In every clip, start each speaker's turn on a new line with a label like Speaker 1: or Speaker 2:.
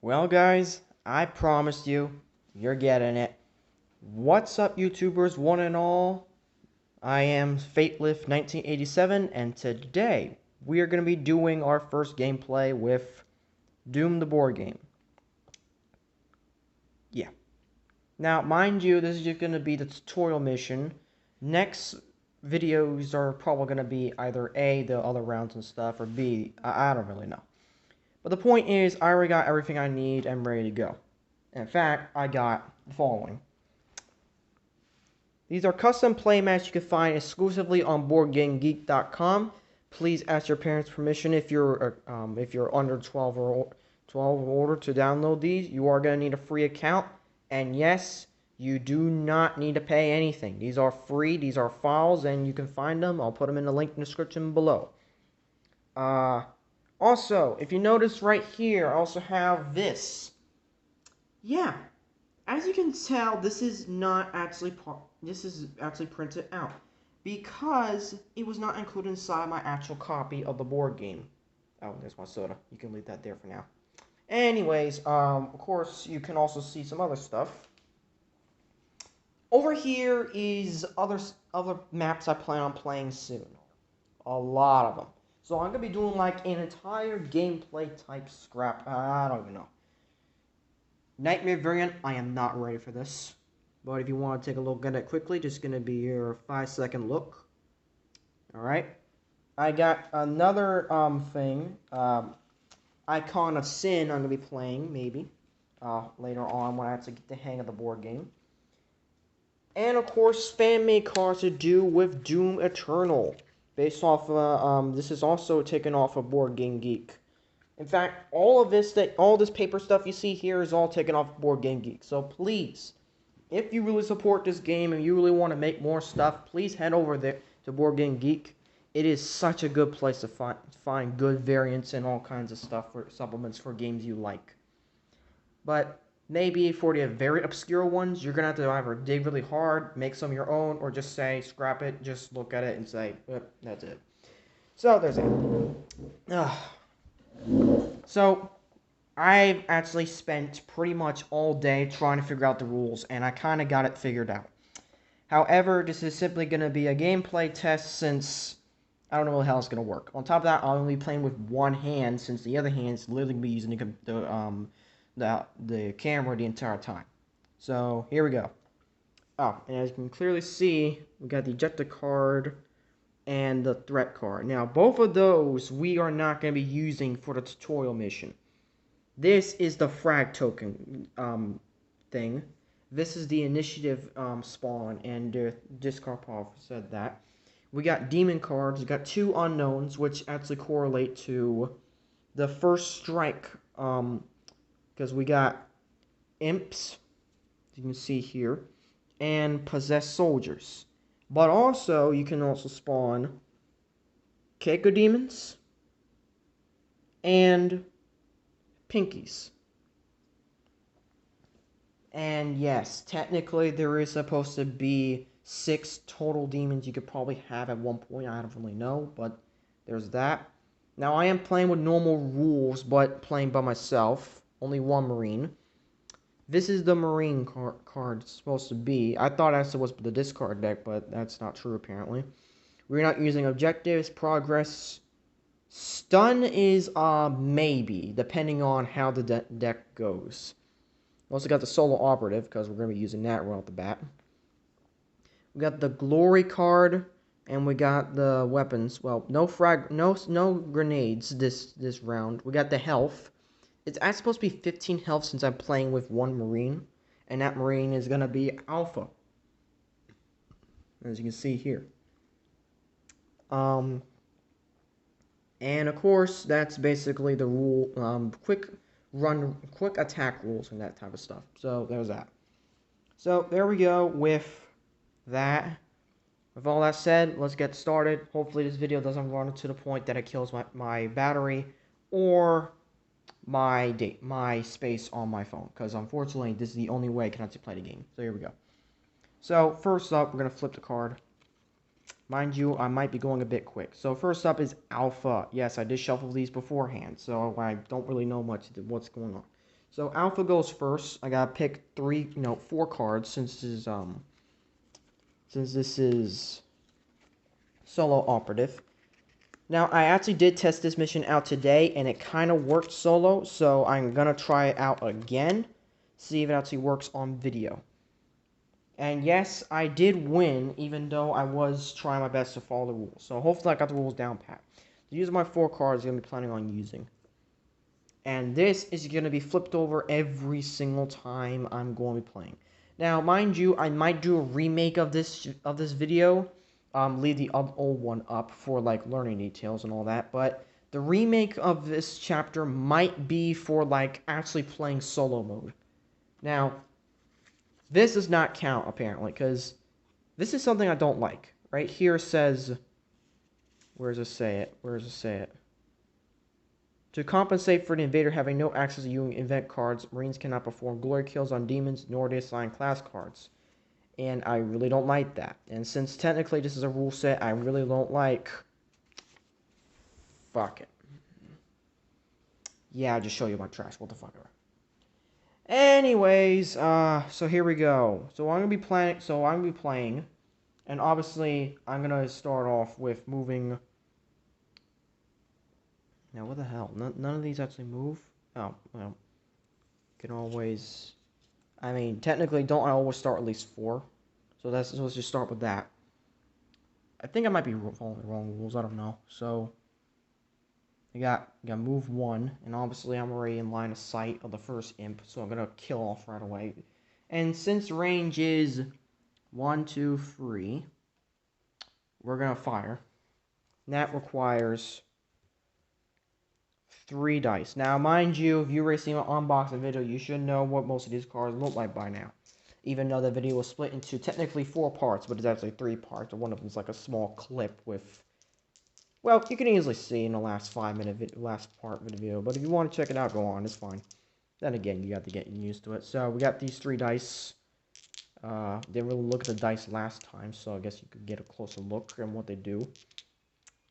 Speaker 1: Well, guys, I promised you, you're getting it. What's up, YouTubers, one and all? I am Fatelift1987, and today we are going to be doing our first gameplay with Doom the board game. Yeah. Now, mind you, this is just going to be the tutorial mission. Next videos are probably going to be either A, the other rounds and stuff, or B, I don't really know. But the point is, I already got everything I need and ready to go. In fact, I got the following. These are custom playmats you can find exclusively on BoardGameGeek.com. Please ask your parents' permission if you're under 12 or 12 or older to download these. You are going to need a free account, and yes, you do not need to pay anything. These are free. These are files, and you can find them. I'll put them in the link in the description below. Also, if you notice right here, I also have this. Yeah, as you can tell, this is actually printed out because it was not included inside my actual copy of the board game. Oh, there's my soda. You can leave that there for now. Anyways, of course, you can also see some other stuff. Over here is other maps I plan on playing soon. A lot of them. So I'm gonna be doing like an entire gameplay type scrap. I don't even know. Nightmare variant, I am not ready for this. But if you want to take a look at it quickly, just going to be your 5-second look. Alright. I got another thing. Icon of Sin I'm going to be playing, maybe. Later on when I actually get the hang of the board game. And of course, fan-made cards to do with Doom Eternal. Based off, this is also taken off of Board Game Geek. In fact, all this paper stuff you see here is all taken off Board Game Geek. So please, if you really support this game and you really want to make more stuff, please head over there to Board Game Geek. It is such a good place to find good variants and all kinds of stuff for supplements for games you like. But maybe for the very obscure ones, you're gonna have to either dig really hard, make some of your own, or just say scrap it, just look at it and say, that's it. So there's it. So, I've actually spent pretty much all day trying to figure out the rules, and I kind of got it figured out. However, this is simply going to be a gameplay test since I don't know how it's going to work. On top of that, I'll only be playing with one hand since the other hand is literally going to be using the camera the entire time. So, here we go. Oh, and as you can clearly see, we got the ejector card and the threat card. Now, both of those we are not going to be using for the tutorial mission. This is the frag token thing. This is the initiative spawn, and discard pop said that. We got demon cards. We got two unknowns, which actually correlate to the first strike. Because we got imps, as you can see here, and possessed soldiers. But also, you can also spawn Keiko demons and pinkies. And yes, technically there is supposed to be 6 total demons you could probably have at one point. I don't really know, but there's that. Now I am playing with normal rules, but playing by myself. Only one Marine. This is the Marine card it's supposed to be. I thought it was the discard deck, but that's not true apparently. We're not using objectives, progress. Stun is maybe, depending on how the deck goes. We also got the solo operative, because we're going to be using that right off the bat. We got the glory card, and we got the weapons. Well, no grenades this round. We got the health. It's actually supposed to be 15 health since I'm playing with one Marine, and that Marine is going to be Alpha, as you can see here. And of course, that's basically the rule, quick attack rules and that type of stuff. So there's that. So there we go with that. With all that said, let's get started. Hopefully this video doesn't run to the point that it kills my battery or my space on my phone, because unfortunately this is the only way I can actually play the game. So here we go. So first up, we're gonna flip the card. Mind you, I might be going a bit quick. So first up is Alpha. Yes, I did shuffle these beforehand, so I don't really know much of what's going on. So Alpha goes first. I gotta pick 4 cards since this is solo operative. Now, I actually did test this mission out today, and it kind of worked solo, so I'm gonna try it out again, see if it actually works on video. And yes, I did win, even though I was trying my best to follow the rules. So hopefully I got the rules down pat. These are my 4 cards I'm gonna be planning on using. And this is gonna be flipped over every single time I'm going to be playing. Now, mind you, I might do a remake of this video. Leave the old one up for like learning details and all that, but the remake of this chapter might be for like actually playing solo mode. Now, this does not count apparently, because this is something I don't like. Right here says, where does it say it? Where does it say it? To compensate for the invader having no access to using event cards, Marines cannot perform glory kills on demons, nor they assign class cards. And I really don't like that. And since technically this is a rule set I really don't like, fuck it. Yeah, I'll just show you my trash. What the fuck ever. Anyways, so here we go. So I'm gonna be playing, and obviously I'm gonna start off with moving. Now what the hell? None of these actually move. Oh well, can always. I mean, technically, don't I always start at least 4? So let's just start with that. I think I might be following the wrong rules. I don't know. So I got move 1, and obviously I'm already in line of sight of the first imp, so I'm gonna kill off right away. And since range is 1, 2, 3, we're gonna fire. And that requires 3 dice. Now, mind you, if you've already seen my unboxing video, you should know what most of these cards look like by now. Even though the video was split into technically 4 parts, but it's actually 3 parts, and one of them is like a small clip with, well, you can easily see in the last 5-minute last part of the video, but if you want to check it out, go on, it's fine. Then again, you have to get used to it. So, we got these 3 dice. Didn't really look at the dice last time, so I guess you could get a closer look at what they do.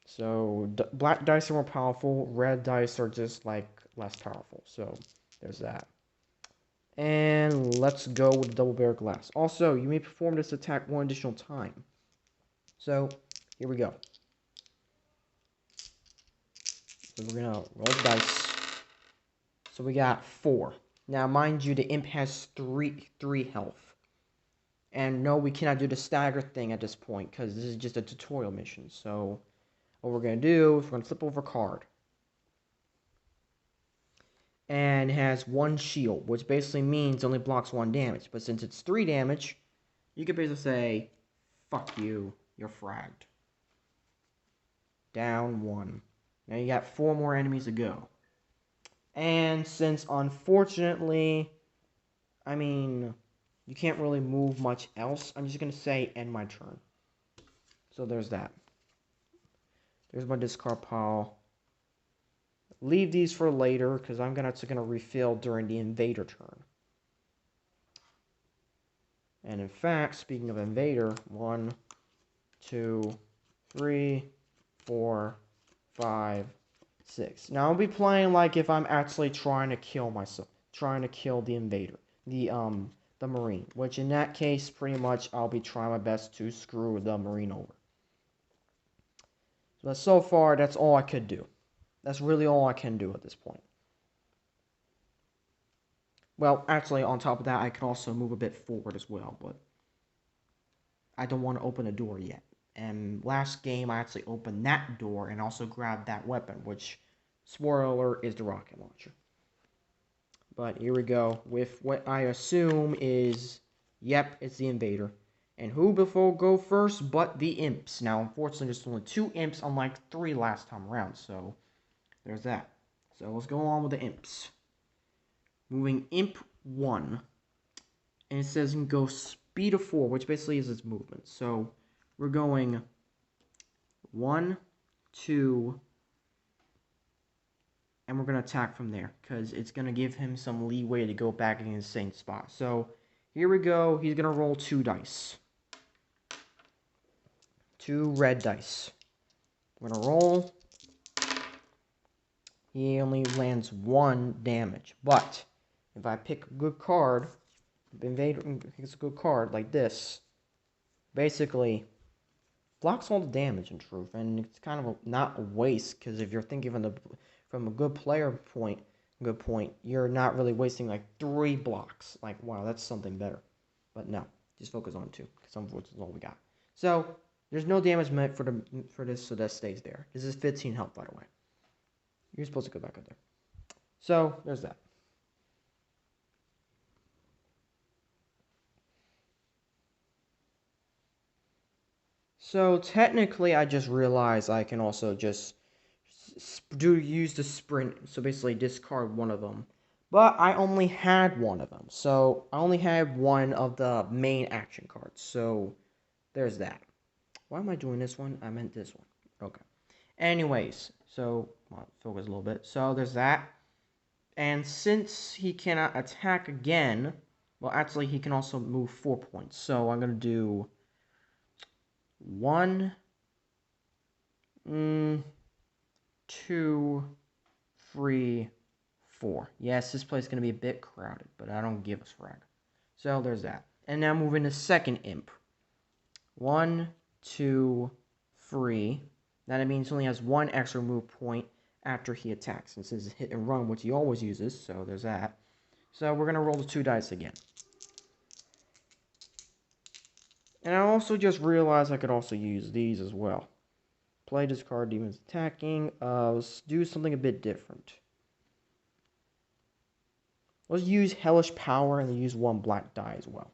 Speaker 1: So, black dice are more powerful, red dice are just, like, less powerful. So, there's that. And let's go with the double barrel glass. Also, you may perform this attack 1 additional time. So, here we go. So, we're gonna roll the dice. So, we got 4. Now, mind you, the imp has 3 health. And no, we cannot do the stagger thing at this point, because this is just a tutorial mission. So, what we're going to do is we're going to flip over a card. And it has 1 shield, which basically means it only blocks 1 damage. But since it's 3 damage, you can basically say, fuck you, you're fragged. Down 1. Now you got 4 more enemies to go. And since, unfortunately, I mean, you can't really move much else, I'm just going to say, end my turn. So there's that. There's my discard pile. Leave these for later, because I'm gonna refill during the invader turn. And in fact, speaking of invader, 1, 2, 3, 4, 5, 6. Now I'll be playing like if I'm actually trying to kill myself, trying to kill the invader, the Marine. Which in that case, pretty much, I'll be trying my best to screw the Marine over. But so far, that's all I could do. That's really all I can do at this point. Well, actually, on top of that, I can also move a bit forward as well, but I don't want to open the door yet. And last game, I actually opened that door and also grabbed that weapon, which, spoiler alert, is the rocket launcher. But here we go with what I assume is, yep, it's the invader. And who before go first but the imps? Now, unfortunately, there's only 2 imps, unlike 3 last time around, so there's that. So let's go on with the imps. Moving imp 1. And it says you can go speed of 4, which basically is its movement. So we're going 1, 2, and we're going to attack from there, because it's going to give him some leeway to go back in the same spot. So here we go. He's going to roll 2 dice. 2 red dice. We're going to roll. He only lands 1 damage, but if I pick a good card, Invader picks a good card like this, basically blocks all the damage in truth, and it's kind of not a waste, because if you're thinking from a good good point, you're not really wasting like 3 blocks. Like, wow, that's something better. But no, just focus on 2, because unfortunately that's all we got. So there's no damage meant for this, so that stays there. This is 15 health, by the way. You're supposed to go back up there. So there's that. So technically, I just realized I can also just use the sprint. So basically, discard one of them. But I only had one of them. So I only had one of the main action cards. So there's that. Why am I doing this one? I meant this one. Okay. Anyways, so focus a little bit. So there's that. And since he cannot attack again, well, actually, he can also move 4 points. So I'm going to do 1, 2, 3, 4. Yes, this place is going to be a bit crowded, but I don't give a frag. So there's that. And now moving to second imp. 1, 2, 3. That means he only has 1 extra move point after he attacks. And since it's hit and run, which he always uses, so there's that. So we're going to roll the 2 dice again. And I also just realized I could also use these as well. Play discard demons attacking. Let's do something a bit different. Let's use Hellish Power and use 1 black die as well.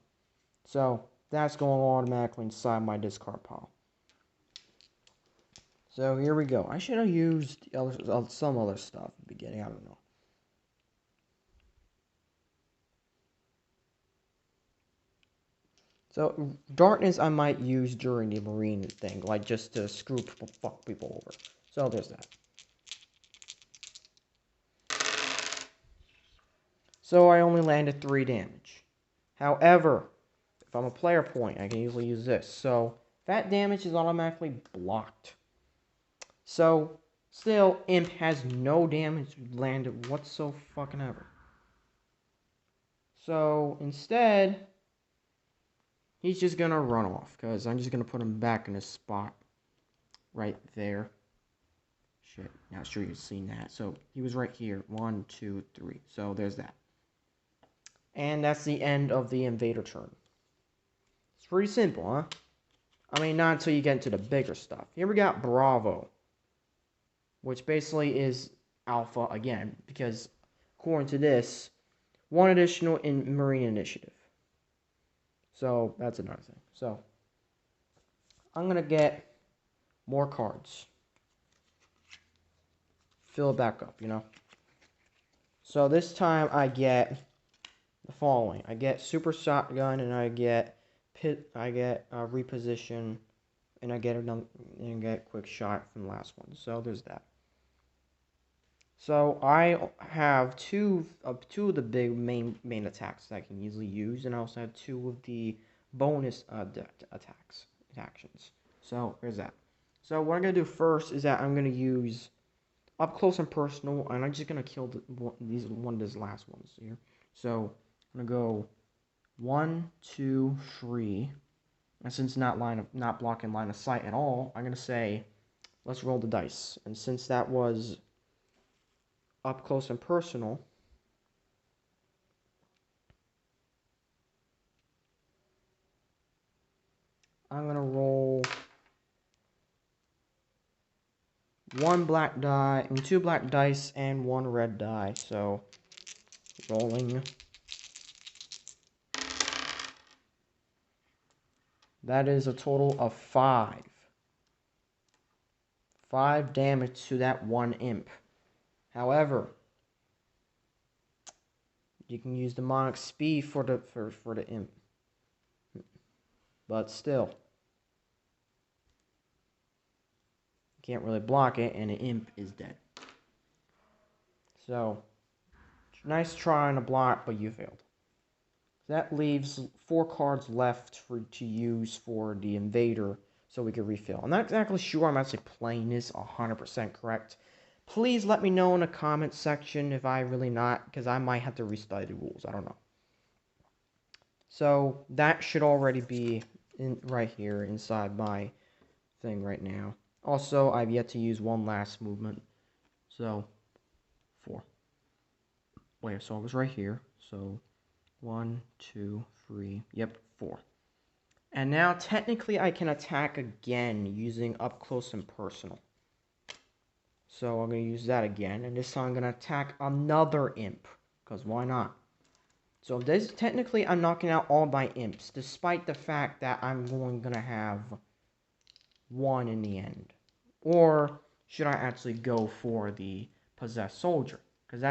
Speaker 1: So that's going automatically inside my discard pile. So here we go. I should have used some other stuff at the beginning. I don't know. So darkness I might use during the marine thing, like just to fuck people over. So there's that. So I only landed 3 damage. However, if I'm a player point, I can easily use this. So that damage is automatically blocked. So still, Imp has no damage landed whatsoever. So instead, he's just gonna run off, because I'm just gonna put him back in his spot right there. Shit, not sure you've seen that. So he was right here. 1, 2, 3. So there's that. And that's the end of the invader turn. It's pretty simple, huh? I mean, not until you get into the bigger stuff. Here we got Bravo, which basically is Alpha again, because according to this, 1 additional in Marine Initiative. So that's another thing. So I'm gonna get more cards. Fill it back up, you know. So this time I get the following. I get Super Shotgun, and I get Reposition, and I get Quick Shot from the last one. So there's that. So I have two of the big main attacks that I can easily use, and I also have 2 of the bonus actions. So there's that. So what I'm gonna do first is that I'm gonna use up close and personal, and I'm just gonna kill one of these last ones here. So I'm gonna go 1, 2, 3, and since not blocking line of sight at all, I'm gonna say let's roll the dice. And since that was up close and personal, I'm gonna roll 1 black die, 2 black dice, and 1 red die. So rolling. That is a total of 5. 5 damage to that 1 imp. However, you can use demonic speed for the imp. But still, you can't really block it, and the imp is dead. So, nice trying to block, but you failed. That leaves 4 cards left to use for the invader, so we can refill. I'm not exactly sure I'm actually playing this 100% correct. Please let me know in the comment section if I really not, because I might have to restudy the rules. I don't know. So that should already be right here inside my thing right now. Also, I've yet to use one last movement. So 4. Wait, so it was right here. So 1, 2, 3. Yep, 4. And now technically I can attack again using up close and personal. So I'm going to use that again, and this time I'm going to attack another imp, because why not? So this technically I'm knocking out all my imps, despite the fact that I'm going to have 1 in the end. Or should I actually go for the possessed soldier? Because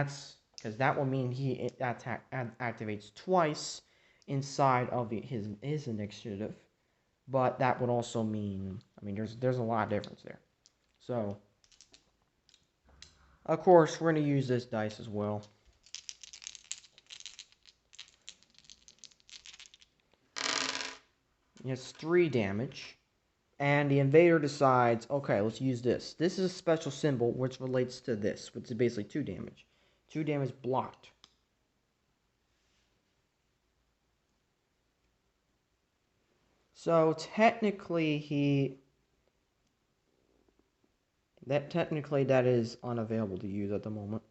Speaker 1: that will mean he activates twice inside of his initiative. But that would also mean, I mean, there's a lot of difference there. So of course, we're going to use this dice as well. It's 3 damage. And the invader decides, okay, let's use this. This is a special symbol which relates to this, which is basically 2 damage. 2 damage blocked. So technically that is unavailable to use at the moment.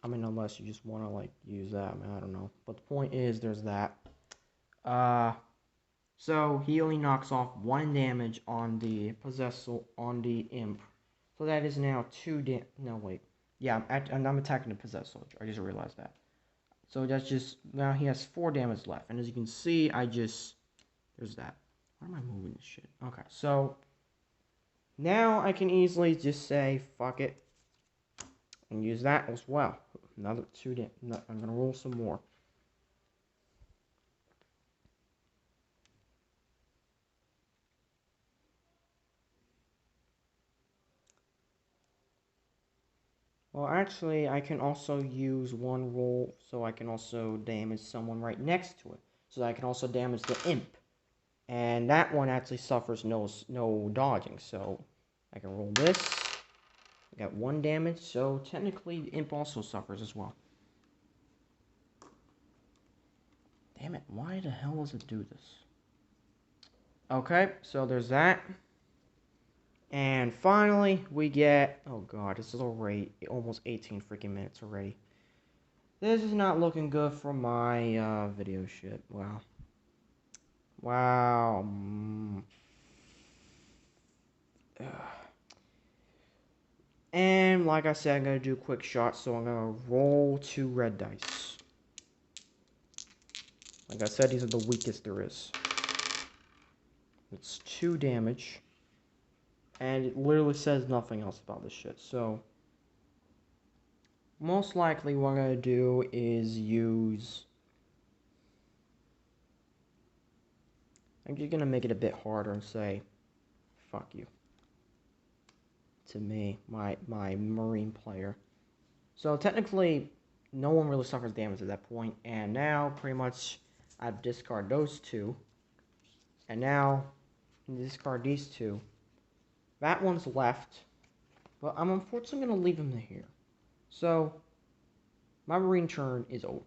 Speaker 1: I mean, unless you just want to, like, use that. I mean, I don't know. But the point is, there's that. So he only knocks off 1 damage on the on the imp. So that is now 2 no, wait. Yeah, I'm attacking the possessed soldier. I just realized that. So that's just, now he has 4 damage left. And as you can see, there's that. Why am I moving this shit? Okay, so now I can easily just say, fuck it. And use that as well. Another 2 damage. No, I'm going to roll some more. Well, actually, I can also use 1 roll, so I can also damage someone right next to it. So I can also damage the imp. And that one actually suffers no dodging, so I can roll this. I got 1 damage, so technically the imp also suffers as well. Damn it, why the hell does it do this? Okay, so there's that. And finally, we get, oh god, this is already almost 18 freaking minutes already. This is not looking good for my video shit. Wow. Wow. And like I said, I'm going to do a quick shot, so I'm going to roll 2 red dice. Like I said, these are the weakest there is. It's 2 damage. And it literally says nothing else about this shit, so most likely what I'm going to do is use... I'm just going to make it a bit harder and say, fuck you. To me, my Marine player. So technically, no one really suffers damage at that point, and now pretty much I discard those 2, and now discard these 2. That one's left, but I'm unfortunately going to leave him here. So my Marine turn is over.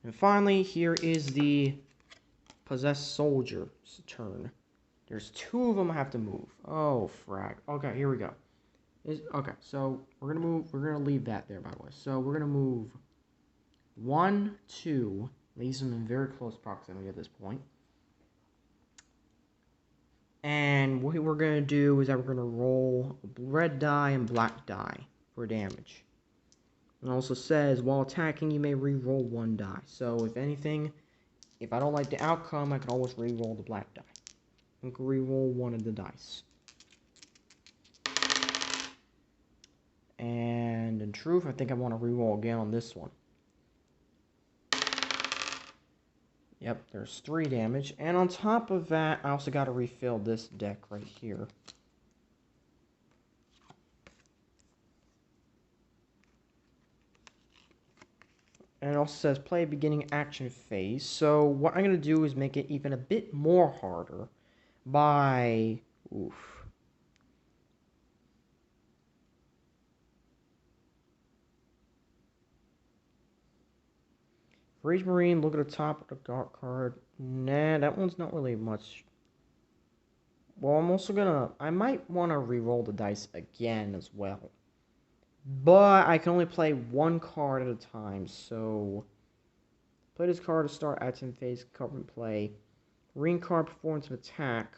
Speaker 1: And finally, here is the possessed soldier's turn. There's 2 of them I have to move. Oh, frag. Okay, here we go. Okay, so we're gonna leave that there, by the way. So we're gonna move 1, 2, leaves them in very close proximity at this point. And what we're gonna do is that we're gonna roll red die and black die for damage. It also says, while attacking, you may re-roll 1 die. So if anything, if I don't like the outcome, I can always re-roll the black die. I can re-roll 1 of the dice. And in truth, I think I want to re-roll again on this one. Yep, there's 3 damage. And on top of that, I also got to refill this deck right here. And it also says play beginning action phase. So what I'm going to do is make it even a bit more harder by... Oof. For each Marine, look at the top of the dark card. Nah, that one's not really much. Well, I'm also gonna... I might want to re-roll the dice again as well. But I can only play one card at a time, so... Play this card to start action phase, cover and play. Marine card performance of attack.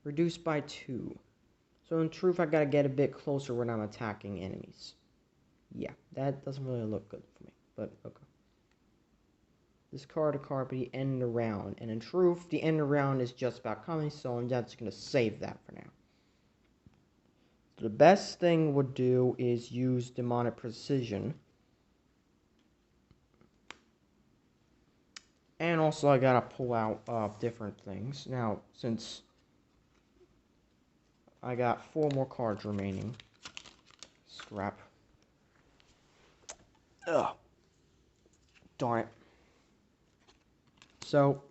Speaker 1: Reduced by 2. So in truth, I gotta get a bit closer when I'm attacking enemies. Yeah, that doesn't really look good for me, but okay. This card to be the end of round, and in truth, the end of round is just about coming, so I'm just gonna save that for now. So the best thing would do is use demonic precision. And also I gotta pull out different things. Now, since I got 4 more cards remaining. Scrap. Ugh. Darn it. So,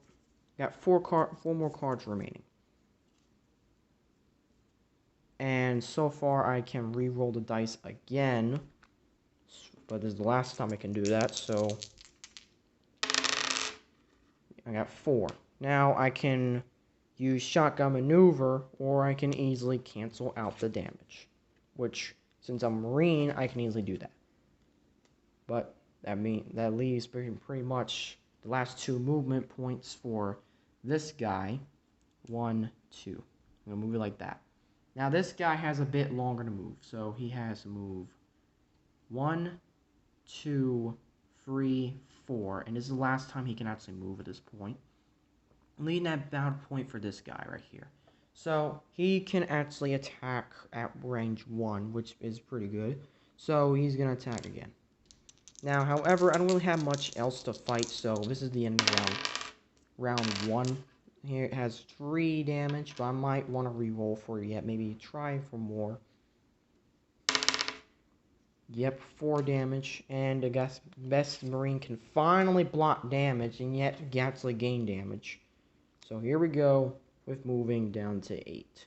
Speaker 1: got 4 more cards remaining. And so far I can re-roll the dice again. But this is the last time I can do that, so... I got 4. Now I can use shotgun maneuver, or I can easily cancel out the damage. Which, since I'm a Marine, I can easily do that. But that leaves pretty much the last 2 movement points for this guy. 1, 2. I'm gonna move it like that. Now this guy has a bit longer to move, so he has to move 1, 2, 3, 4, and this is the last time he can actually move at this point. Leading that bound point for this guy right here. So he can actually attack at range 1, which is pretty good. So he's gonna attack again. Now, however, I don't really have much else to fight, so this is the end of round 1. Here it has 3 damage, but I might want to re-roll for it yet. Maybe try for more. Yep, 4 damage, and I guess best Marine can finally block damage, and yet actually gain damage. So here we go with moving down to 8.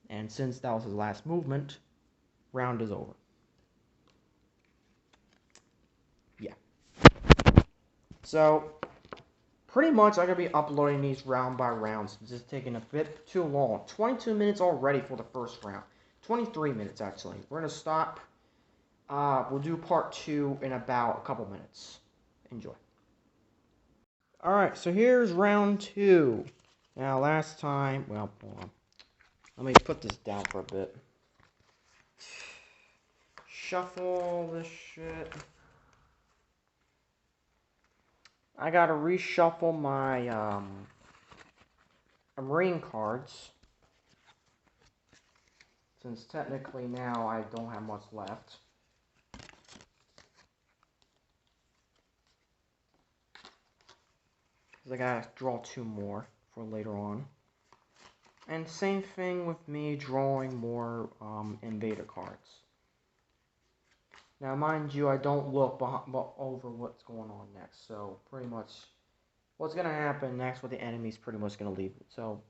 Speaker 1: And since that was his last movement, round is over. Yeah. So, pretty much I'm going to be uploading these round by round, since it's taking a bit too long. 22 minutes already for the first round. 23 minutes, actually. We're going to stop. We'll do part 2 in about a couple minutes. Enjoy. Alright, so here's round 2. Now, last time... Well, hold on. Let me put this down for a bit. Shuffle this shit. I gotta reshuffle my, Marine cards. Since technically now I don't have much left. Because I gotta draw 2 more for later on. And same thing with me drawing more, Invader cards. Now, mind you, I don't look over what's going on next. So, pretty much, what's going to happen next with the enemy is pretty much going to leave it. So,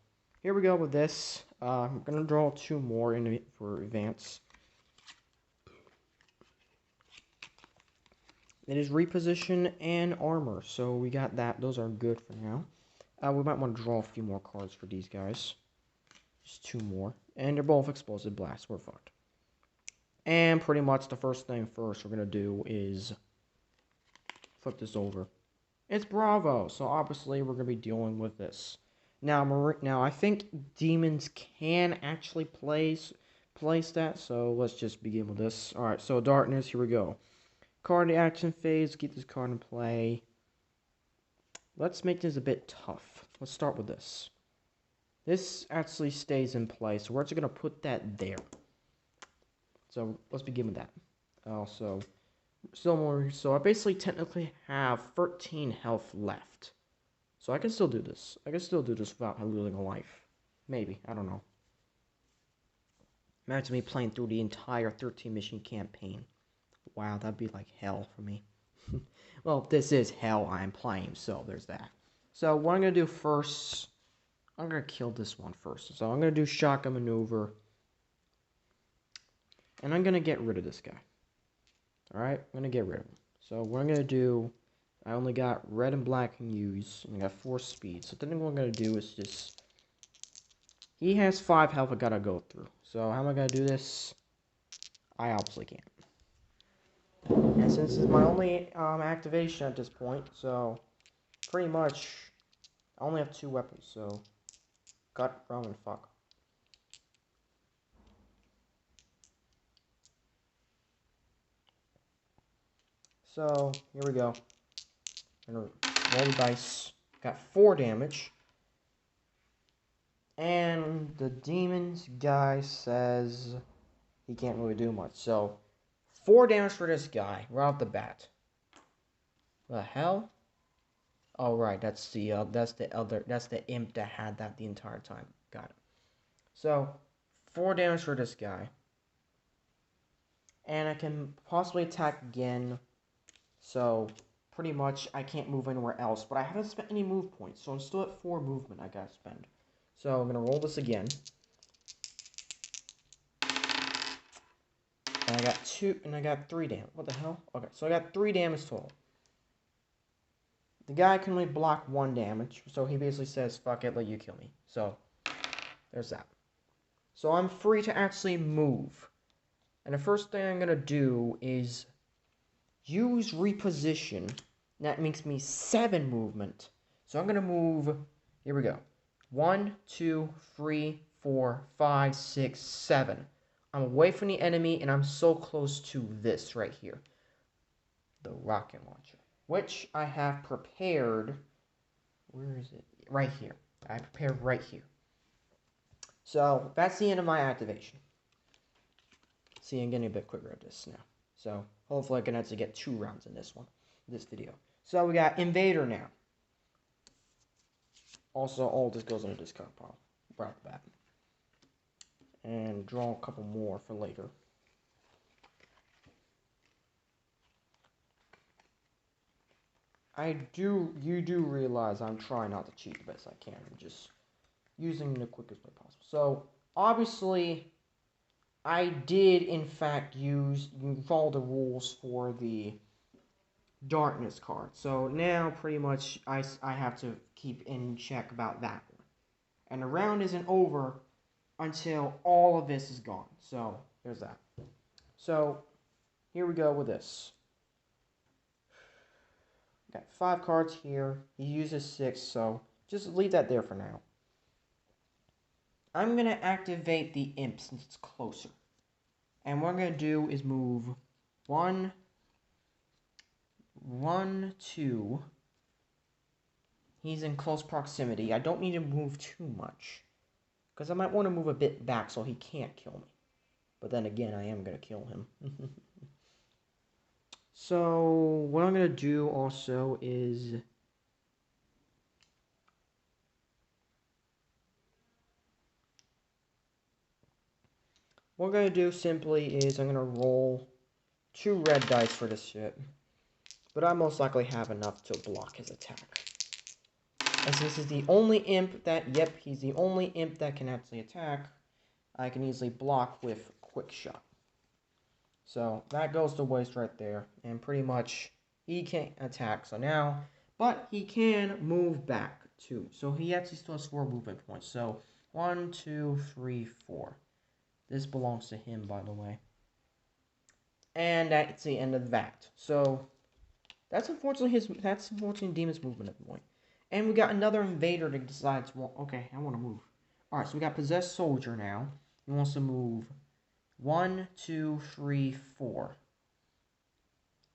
Speaker 1: here we go with this. I'm going to draw 2 more for advance. It is reposition and armor. So, we got that. Those are good for now. We might want to draw a few more cards for these guys. Just 2 more. And they're both explosive blasts. We're fucked. And pretty much the first thing first we're going to do is flip this over. It's Bravo, so obviously we're going to be dealing with this. Now I think demons can actually place that, so let's just begin with this. Alright, so darkness, here we go. Card in the action phase, keep this card in play. Let's make this a bit tough. Let's start with this. This actually stays in place, so we're actually going to put that there. So let's begin with that. Also, still more. So I basically technically have 13 health left. So I can still do this. I can still do this without losing a life. Maybe. I don't know. Imagine me playing through the entire 13 mission campaign. Wow, that'd be like hell for me. Well, this is hell I'm playing, so there's that. So what I'm going to do first, I'm going to kill this one first. So I'm going to do shotgun maneuver. And I'm going to get rid of this guy. Alright, I'm going to get rid of him. So what I'm going to do, I only got red and black can use. And I got 4 speed. So the thing what I'm going to do is just... He has 5 health I got to go through. So how am I going to do this? I obviously can't. And since it's my only activation at this point, so pretty much I only have 2 weapons, so cut, run, and fuck. So here we go. I'm gonna roll the dice. Got 4 damage. And the demons guy says he can't really do much. So 4 damage for this guy right off the bat. The hell? Oh right, that's the imp that had that the entire time. Got it. So 4 damage for this guy. And I can possibly attack again. So pretty much I can't move anywhere else. But I haven't spent any move points. So I'm still at 4 movement I gotta spend. So I'm gonna roll this again. And I got 2 and I got 3 damage. What the hell? Okay, so I got 3 damage total. The guy can only block 1 damage, so he basically says, fuck it, let you kill me. So, there's that. So I'm free to actually move. And the first thing I'm going to do is use reposition. That makes me 7 movement. So I'm going to move, here we go. 1, 2, 3, 4, 5, 6, 7. I'm away from the enemy, and I'm so close to this right here. The rocket launcher. Which I have prepared. Where is it? Right here. I prepared right here. So that's the end of my activation. See, I'm getting a bit quicker at this now. So hopefully I can actually get 2 rounds in this video. So we got Invader now. Also, all this goes in a discard pile. Right off the bat. And draw a couple more for later. You do realize I'm trying not to cheat the best I can. I'm just using the quickest way possible. So, obviously, I did, in fact, follow the rules for the darkness card. So, now, pretty much, I have to keep in check about that one. And the round isn't over until all of this is gone. So, there's that. So, here we go with this. Got 5 cards here. He uses 6, so just leave that there for now. I'm going to activate the imp since it's closer. And what I'm going to do is move 1, 2. He's in close proximity. I don't need to move too much. Because I might want to move a bit back so he can't kill me. But then again, I am going to kill him. So, what I'm going to do also is... What I'm going to do simply is I'm going to roll 2 red dice for this shit. But I most likely have enough to block his attack. And since he's the only imp that... Yep, he's the only imp that can actually attack. I can easily block with quick shot. So, that goes to waste right there. And pretty much, he can't attack. So now, but he can move back too. So he actually still has 4 movement points. So, 1, 2, 3, 4. This belongs to him, by the way. And that's the end of that. So, that's unfortunately Demon's movement at the point. And we got another invader that decides, well, okay, I want to move. Alright, so we got Possessed Soldier now. He wants to move 1, 2, 3, 4.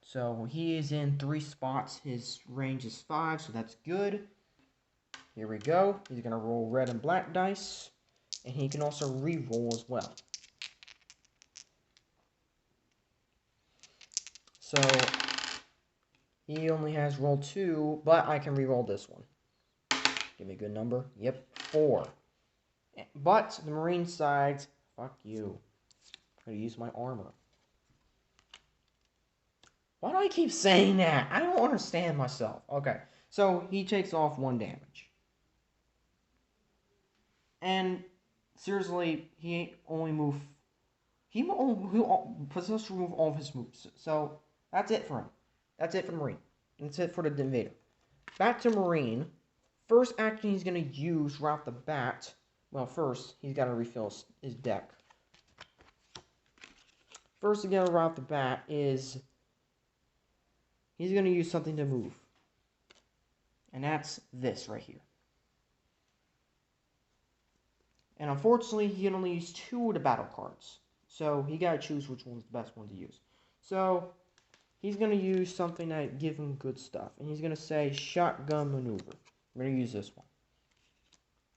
Speaker 1: So he is in 3 spots. His range is 5, so that's good. Here we go. He's going to roll red and black dice. And he can also re-roll as well. So he only has roll 2, but I can re-roll this one. Give me a good number. Yep, 4. But the Marine sides, fuck you. I'm gonna use my armor. Why do I keep saying that? I don't understand myself. Okay, so he takes off 1 damage. And seriously, he only moved. He possessed remove all of his moves. So that's it for him. That's it for Marine. That's it for the Invader. Back to Marine. First action he's gonna use right off the bat. Well, first he's gotta refill his deck. First thing right off the bat is he's gonna use something to move. And that's this right here. And unfortunately, he can only use 2 of the battle cards. So he gotta choose which one's the best one to use. So he's gonna use something that gives him good stuff. And he's gonna say shotgun maneuver. We're gonna use this one.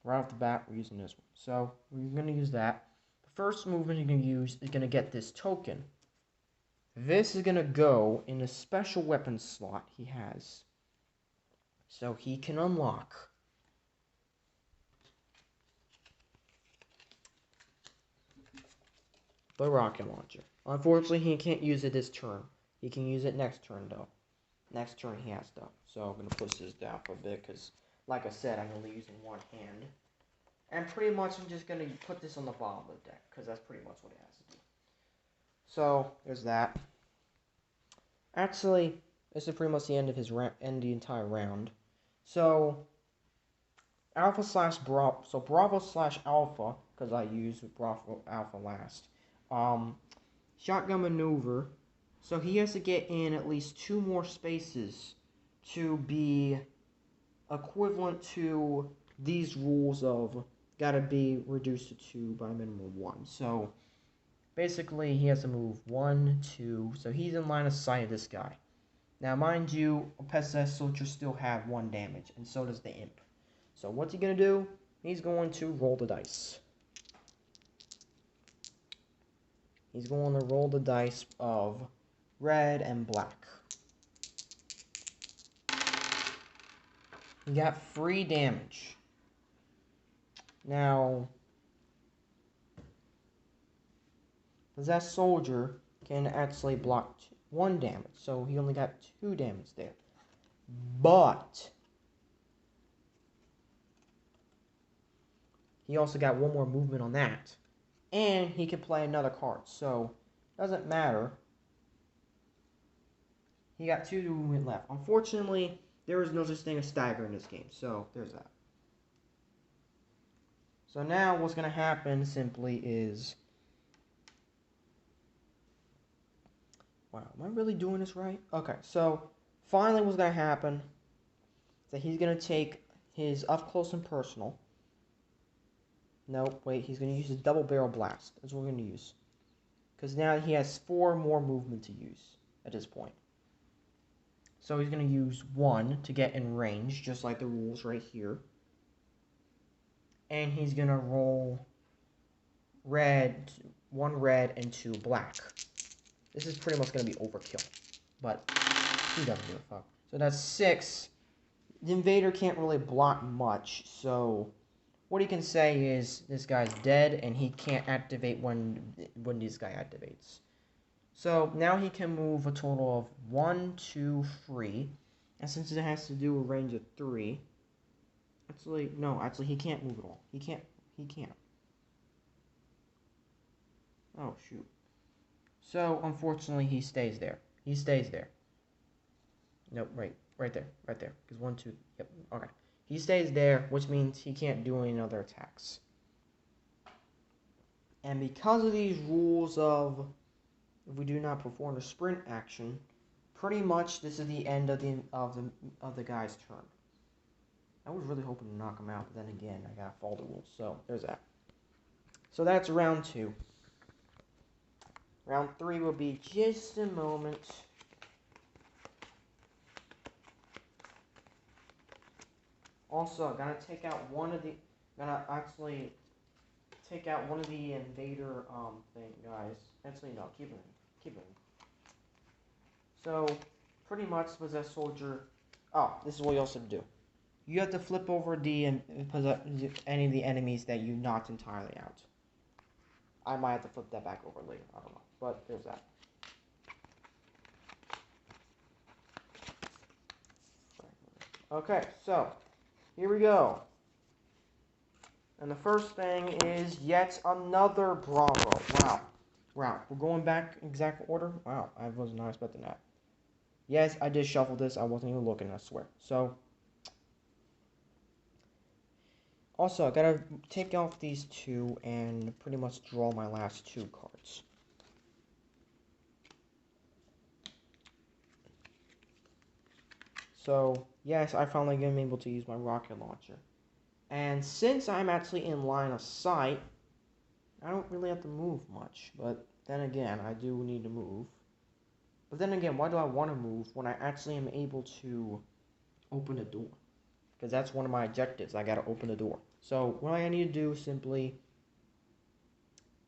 Speaker 1: Right off the bat, we're using this one. So we're gonna use that. The first movement you're gonna use is gonna get this token. This is gonna go in the special weapon slot he has. So he can unlock the rocket launcher. Unfortunately, he can't use it this turn. He can use it next turn, though. Next turn, he has stuff. So I'm going to push this down for a bit, because, like I said, I'm only using 1 hand. And pretty much, I'm just going to put this on the bottom of the deck, because that's pretty much what it has to do. So, there's that. Actually, this is pretty much the end of his the entire round. So, Alpha slash Bravo. So, Bravo slash Alpha, because I used Bravo Alpha last. Shotgun maneuver. So he has to get in at least 2 more spaces to be equivalent to these rules of gotta be reduced to 2 by a minimum of 1. So basically he has to move 1, 2. So he's in line of sight of this guy. Now mind you, a possessed soldier still have 1 damage, and so does the imp. So what's he gonna do? He's going to roll the dice. He's going to roll the dice of red and black. He got 3 damage. Now, that soldier can actually block 1 damage, so he only got 2 damage there. But he also got 1 more movement on that. And he can play another card, so doesn't matter. He got 2 movement left. Unfortunately, there is no such thing as stagger in this game, so there's that. So now what's going to happen simply is... Wow, am I really doing this right? Okay, so finally what's going to happen is that he's going to take his up close and personal. Nope, wait, he's going to use his double barrel blast. That's what we're going to use. Because now he has 4 more movement to use at this point. So he's going to use 1 to get in range, just like the rules right here. And he's going to roll red, 1 red and 2 black. This is pretty much going to be overkill. But he doesn't give a fuck. So that's 6. The invader can't really block much, so... What he can say is, this guy's dead, and he can't activate when this guy activates. So, now he can move a total of 1, 2, 3. And since it has to do a range of 3... Actually, no, he can't move at all. He can't. Oh, shoot. So, unfortunately, he stays there. Nope, right there. Because 1, 2, yep, okay. He stays there, which means he can't do any other attacks. And because of these rules of if we do not perform a sprint action, pretty much this is the end of the guy's turn. I was really hoping to knock him out, but then again, I gotta follow the rules. So there's that. So that's round 2. Round 3 will be just a moment. Also, I'm gonna take out one of the. Actually take out one of the invader thing, guys. Actually, no, keep it in. So, pretty much was that soldier. Oh, this is what you also do. You have to flip over any of the enemies that you knocked entirely out. I might have to flip that back over later. I don't know. But there's that. Okay, so here we go. And the first thing is yet another Bravo. Wow. Wow. We're going back exact order? Wow. I was not expecting that. Yes, I did shuffle this. I wasn't even looking, I swear. So, also, I gotta take off these two and pretty much draw my last two cards. So, yes, I finally am able to use my rocket launcher. And since I'm actually in line of sight, I don't really have to move much. But then again, I do need to move. But then again, why do I want to move when I actually am able to open the door? Because that's one of my objectives. I gotta open the door. So, what I need to do is simply...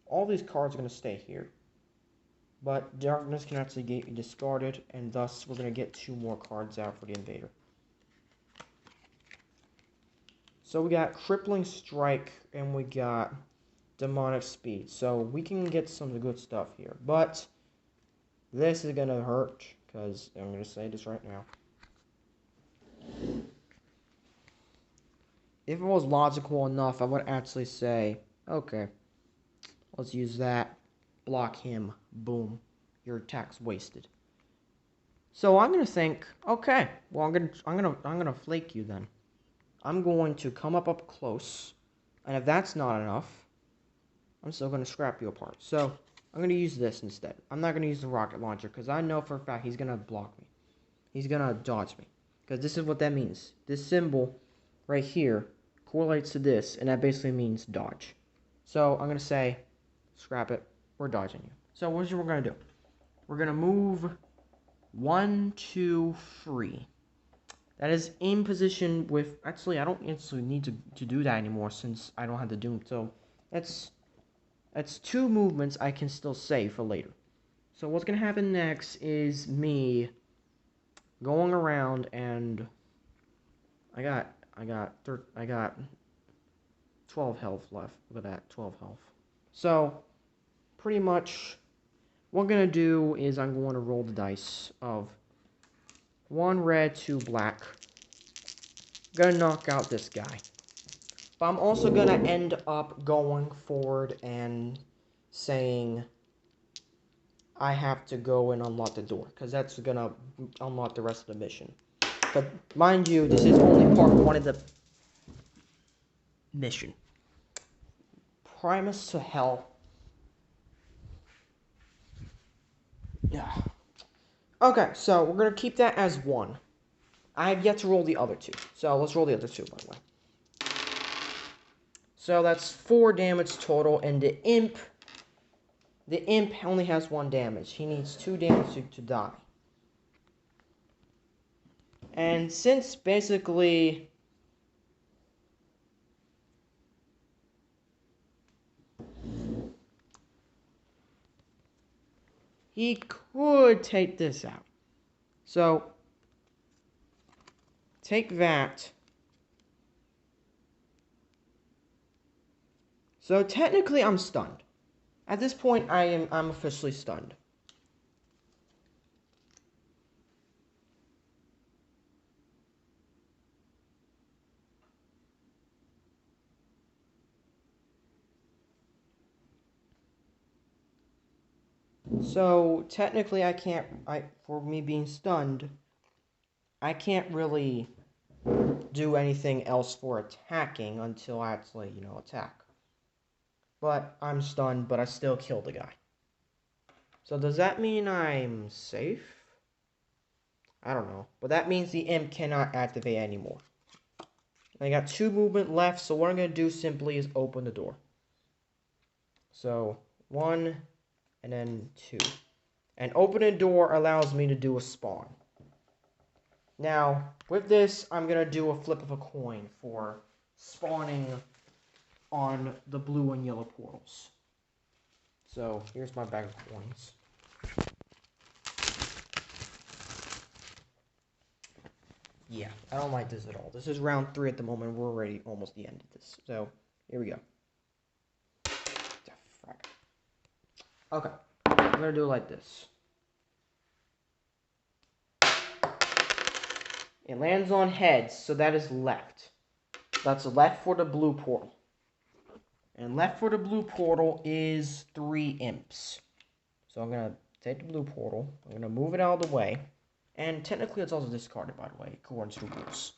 Speaker 1: all these cards are going to stay here. But darkness can actually get discarded, and thus we're going to get two more cards out for the invader. So we got Crippling Strike, and we got Demonic Speed. So we can get some good stuff here. But this is going to hurt, because I'm going to say this right now. If it was logical enough, I would actually say, okay, let's use that. Block him. Boom. Your attack's wasted. So I'm gonna think, okay, well I'm gonna flake you then. I'm going to come up close, and if that's not enough, I'm still gonna scrap you apart. So I'm gonna use this instead. I'm not gonna use the rocket launcher because I know for a fact he's gonna block me. He's gonna dodge me because this is what that means. This symbol right here correlates to this, and that basically means dodge. So I'm gonna say, scrap it. We're dodging you. So what we're gonna do? We're gonna move 1, 2, 3. That is in position with... actually, I don't actually need to do that anymore since I don't have the Doom. So, that's two movements I can still save for later. So, what's going to happen next is me going around and... I got 12 health left. Look at that, 12 health. So, pretty much, what I'm going to do is I'm going to roll the dice of 1 red, 2 black. Gonna knock out this guy. But I'm also gonna end up going forward and saying I have to go and unlock the door, because that's gonna unlock the rest of the mission. But mind you, this is only part 1 of the mission. Primus to hell. Yeah. Okay, so we're gonna keep that as 1. I have yet to roll the other 2. So let's roll the other 2, by the way. So that's 4 damage total, and the imp only has 1 damage. He needs 2 damage to die. And since basically he could take this out. So take that. So technically I'm stunned. At this point I'm officially stunned. So technically for me being stunned, I can't really do anything else for attacking until I actually, attack. But I'm stunned, but I still killed the guy. So does that mean I'm safe? I don't know. But that means the imp cannot activate anymore. I got 2 movement left, so what I'm going to do simply is open the door. So, 1, and then 2. And opening the door allows me to do a spawn. Now, with this, I'm going to do a flip of a coin for spawning on the blue and yellow portals. So, here's my bag of coins. Yeah, I don't like this at all. This is round 3 at the moment. We're already almost the end of this. So, here we go. Okay, I'm gonna do it like this. It lands on heads, so that is left. That's left for the blue portal. And left for the blue portal is 3 imps. So I'm gonna take the blue portal. I'm gonna move it out of the way. And technically it's also discarded, by the way, according to the rules.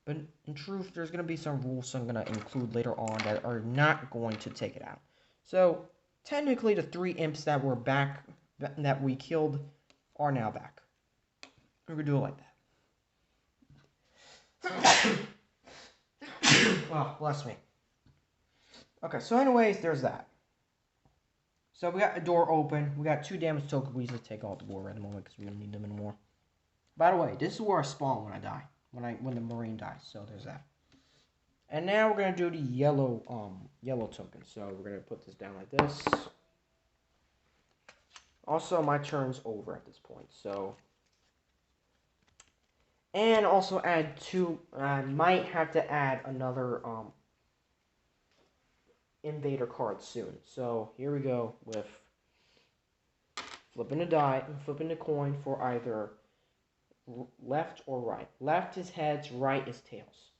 Speaker 1: But in truth, there's gonna be some rules I'm gonna include later on that are not going to take it out. So technically the 3 imps that were back, that we killed, are now back. We're gonna do it like that. Oh, bless me. Okay, so anyways, there's that. So we got a door open. We got 2 damage tokens. We just take all the war at the moment because we don't need them anymore. By the way, this is where I spawn when I die. When the marine dies. So there's that. And now we're gonna do the yellow token. So we're gonna put this down like this. Also, my turn's over at this point. So, and also add 2. I might have to add another invader card soon. So here we go with flipping the coin for either left or right. Left is heads, right is tails.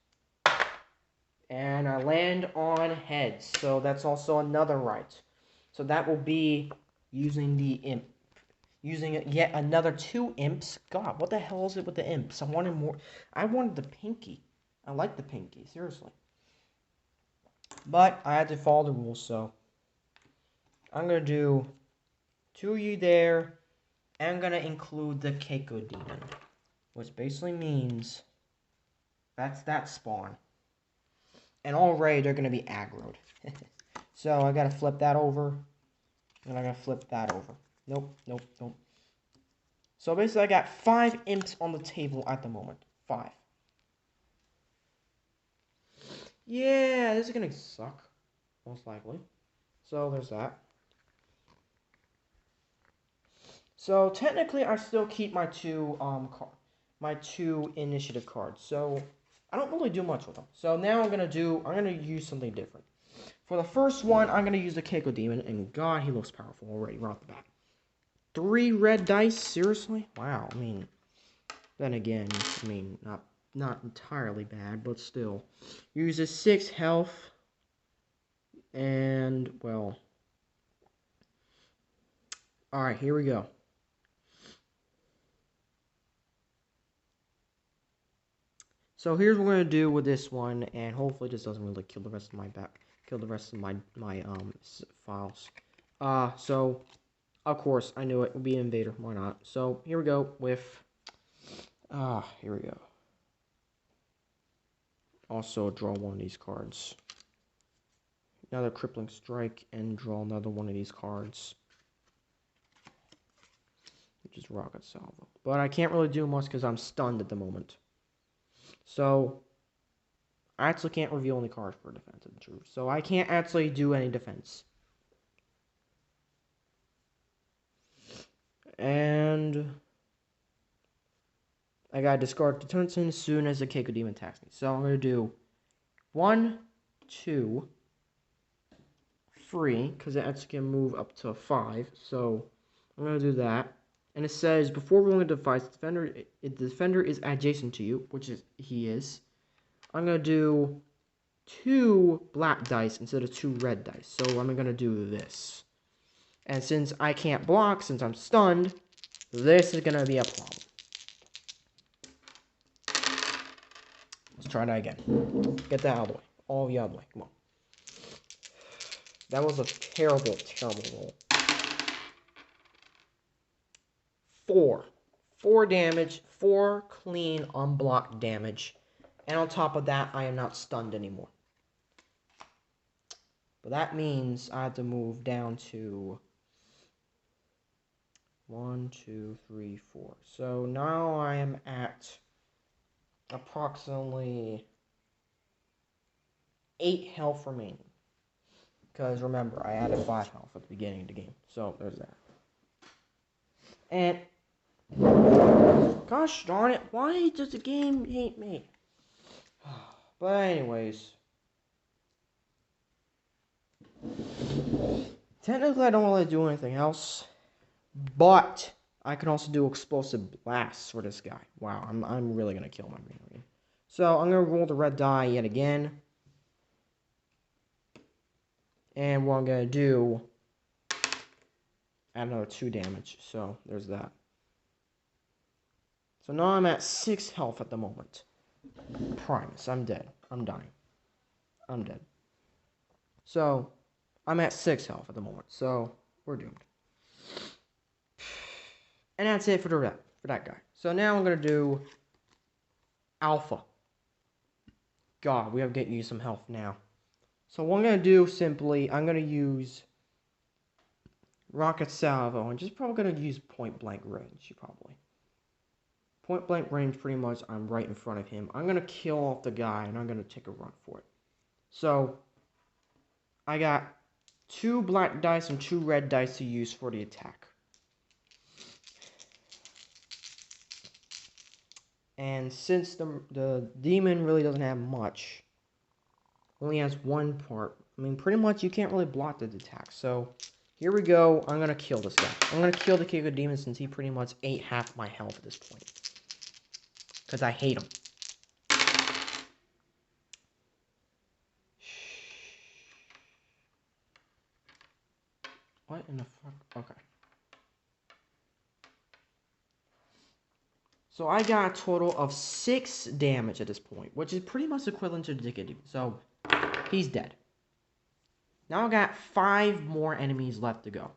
Speaker 1: And I land on heads, so that's also another right. So that will be using the imp. Using yet another 2 imps. God, what the hell is it with the imps? I wanted more. I wanted the pinky. I like the pinky, seriously. But I had to follow the rules, so I'm going to do 2 of you there. And I'm going to include the Keiko Demon. Which basically means that's that spawn. And already they're going to be aggroed. So I got to flip that over. And I got to flip that over. Nope. So basically I got 5 imps on the table at the moment. 5. Yeah, this is going to suck. Most likely. So there's that. So technically I still keep my 2 initiative cards. So I don't really do much with them. So now I'm going to use something different. For the first one, I'm going to use the Keiko Demon, and God, he looks powerful already right off the bat. 3 red dice? Seriously? Wow, I mean, then again, I mean, not entirely bad, but still. Uses 6 health, and, well, alright, here we go. So here's what we're gonna do with this one, and hopefully this doesn't really kill the rest of my files. So of course I knew it would be an invader. Why not? So here we go with. Here we go. Also draw one of these cards. Another crippling strike, and draw another one of these cards, which is rocket salvo. But I can't really do much because I'm stunned at the moment. So, I actually can't reveal any cards for defense, in truth. So, I can't actually do any defense. And I gotta discard the turn as soon as the Keiko Demon attacks me. So, I'm gonna do 1, 2, 3, because it actually can move up to 5. So, I'm gonna do that. And it says, before rolling a device, the defender is adjacent to you, which is he is. I'm going to do 2 black dice instead of 2 red dice. So I'm going to do this. And since I can't block, since I'm stunned, this is going to be a problem. Let's try that again. Get that out of the way. All the other way. Come on. That was a terrible, terrible roll. 4 damage, 4 clean unblocked damage, and on top of that, I am not stunned anymore. But that means I have to move down to 1, 2, 3, 4. So now I am at approximately 8 health remaining. Because remember, I added 5 health at the beginning of the game. So there's that. And gosh darn it, why does the game hate me? But anyways. Technically, I don't really do anything else, but I can also do explosive blasts for this guy. Wow, I'm really gonna kill my green. So I'm gonna roll the red die yet again, and what I'm gonna do, add another 2 damage. So there's that. So now I'm at 6 health at the moment. Primus, I'm dead. I'm dying. I'm dead. So I'm at 6 health at the moment. So we're doomed. And that's it for that guy. So now I'm gonna do Alpha. God, we have to get you some health now. So what I'm gonna do simply, I'm gonna use Rocket Salvo, and just probably gonna use point blank range. Probably point blank range. Pretty much, I'm right in front of him. I'm gonna kill off the guy, and I'm gonna take a run for it. So I got 2 black dice and 2 red dice to use for the attack. And since the demon really doesn't have much, only has 1 part, I mean, pretty much you can't really block the attack. So here we go. I'm going to kill this guy. I'm going to kill the King of Demons since he pretty much ate half my health at this point. Because I hate him. What in the fuck? Okay. So I got a total of 6 damage at this point, which is pretty much equivalent to the King of Demons. So he's dead. Now I got 5 more enemies left to go.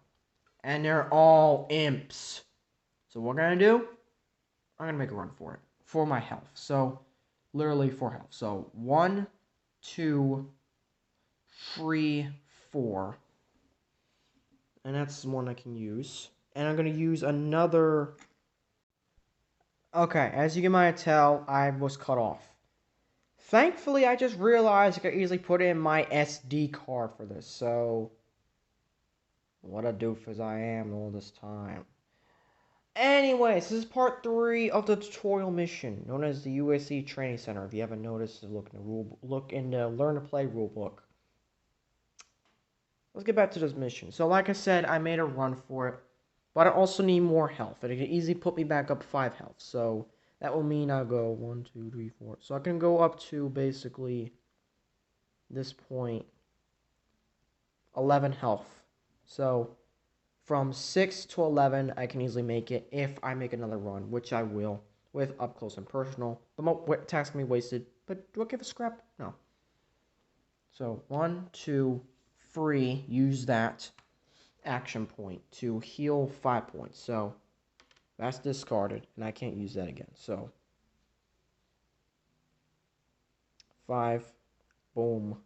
Speaker 1: And they're all imps. So what I'm going to do, I'm going to make a run for it. For my health. So, literally for health. So, 1, 2, 3, 4. And that's one I can use. And I'm going to use another... Okay, as you can might tell, I was cut off. Thankfully, I just realized I could easily put in my SD card for this. So, what a doofus I am all this time. Anyways, this is part 3 of the tutorial mission, known as the UAC Training Center. If you haven't noticed, look in the Learn to Play rulebook. Let's get back to this mission. So, like I said, I made a run for it, but I also need more health. And it can easily put me back up 5 health. So, that will mean I'll go 1, 2, 3, 4. So, I can go up to, basically, this point, 11 health. So, from 6 to 11, I can easily make it if I make another run, which I will, with Up Close and Personal. The attacks can be wasted, but do I give a scrap? No. So, 1, 2, 3, use that action point to heal 5 points. So, that's discarded, and I can't use that again. So, 5, boom.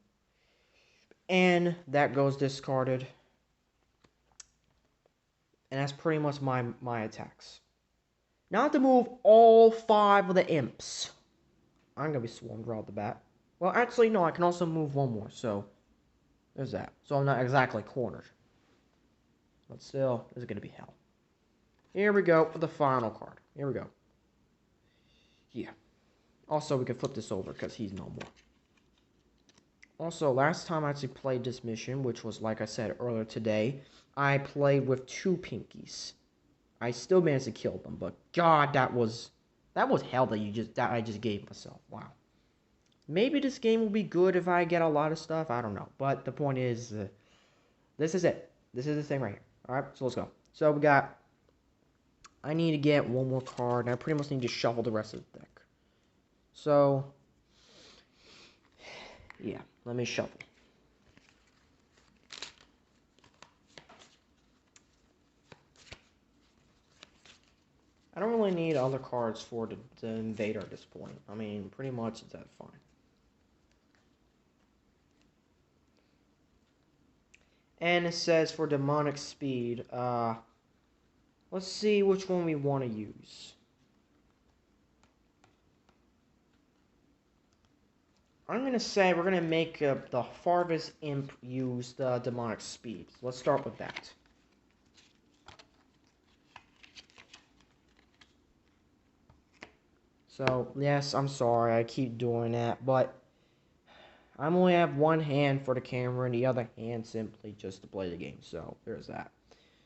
Speaker 1: And that goes discarded. And that's pretty much my attacks. Now I have to move all 5 of the imps. I'm going to be swarmed right off the bat. Well, actually, no, I can also move 1 more, so there's that. So I'm not exactly cornered. But still, this is going to be hell. Here we go for the final card. Here we go. Yeah. Also, we can flip this over because he's no more. Also, last time I actually played this mission, which was, like I said earlier today, I played with 2 pinkies. I still managed to kill them, but God, that was hell that I just gave myself. Wow. Maybe this game will be good if I get a lot of stuff. I don't know. But the point is, this is it. This is the thing right here. Alright, so let's go. So we got... I need to get 1 more card, and I pretty much need to shuffle the rest of the deck. So... yeah, let me shuffle. I don't really need other cards for the invader at this point. I mean, pretty much it's that fine. And it says for demonic speed, let's see which one we want to use. I'm going to say we're going to make the farthest imp use the demonic speed. So let's start with that. So, yes, I'm sorry I keep doing that, but I only have one hand for the camera and the other hand simply just to play the game. So there's that.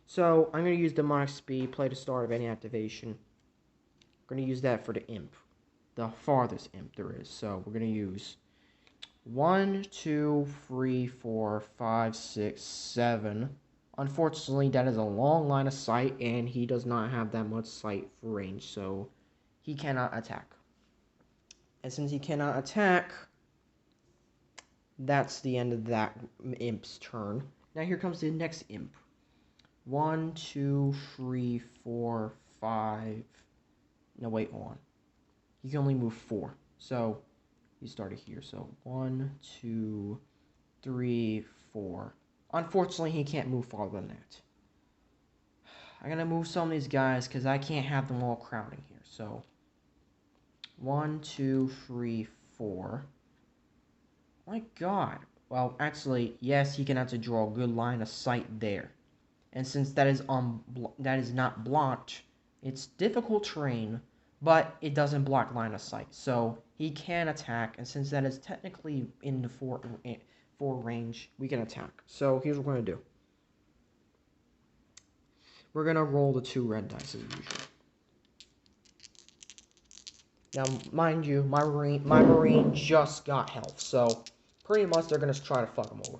Speaker 1: So I'm going to use demonic speed, play the start of any activation. I'm going to use that for the imp, the farthest imp there is. So we're going to use 1, 2, 3, 4, 5, 6, 7. Unfortunately, that is a long line of sight, and he does not have that much sight for range, so he cannot attack. And since he cannot attack, that's the end of that imp's turn. Now here comes the next imp. 1, 2, 3, 4, 5. No, wait, hold on. He can only move 4. So he started here. So 1, 2, 3, 4. Unfortunately, he can't move farther than that. I'm going to move some of these guys because I can't have them all crowding here. So 1, 2, 3, 4. My God. Well, actually, yes, he can actually draw a good line of sight there. And since that is not blocked, it's difficult terrain, but it doesn't block line of sight. So he can attack, and since that is technically in the 4 range, we can attack. So here's what we're going to do. We're going to roll the 2 red dice as usual. Now, mind you, my Marine just got health, so pretty much they're going to try to fuck him over.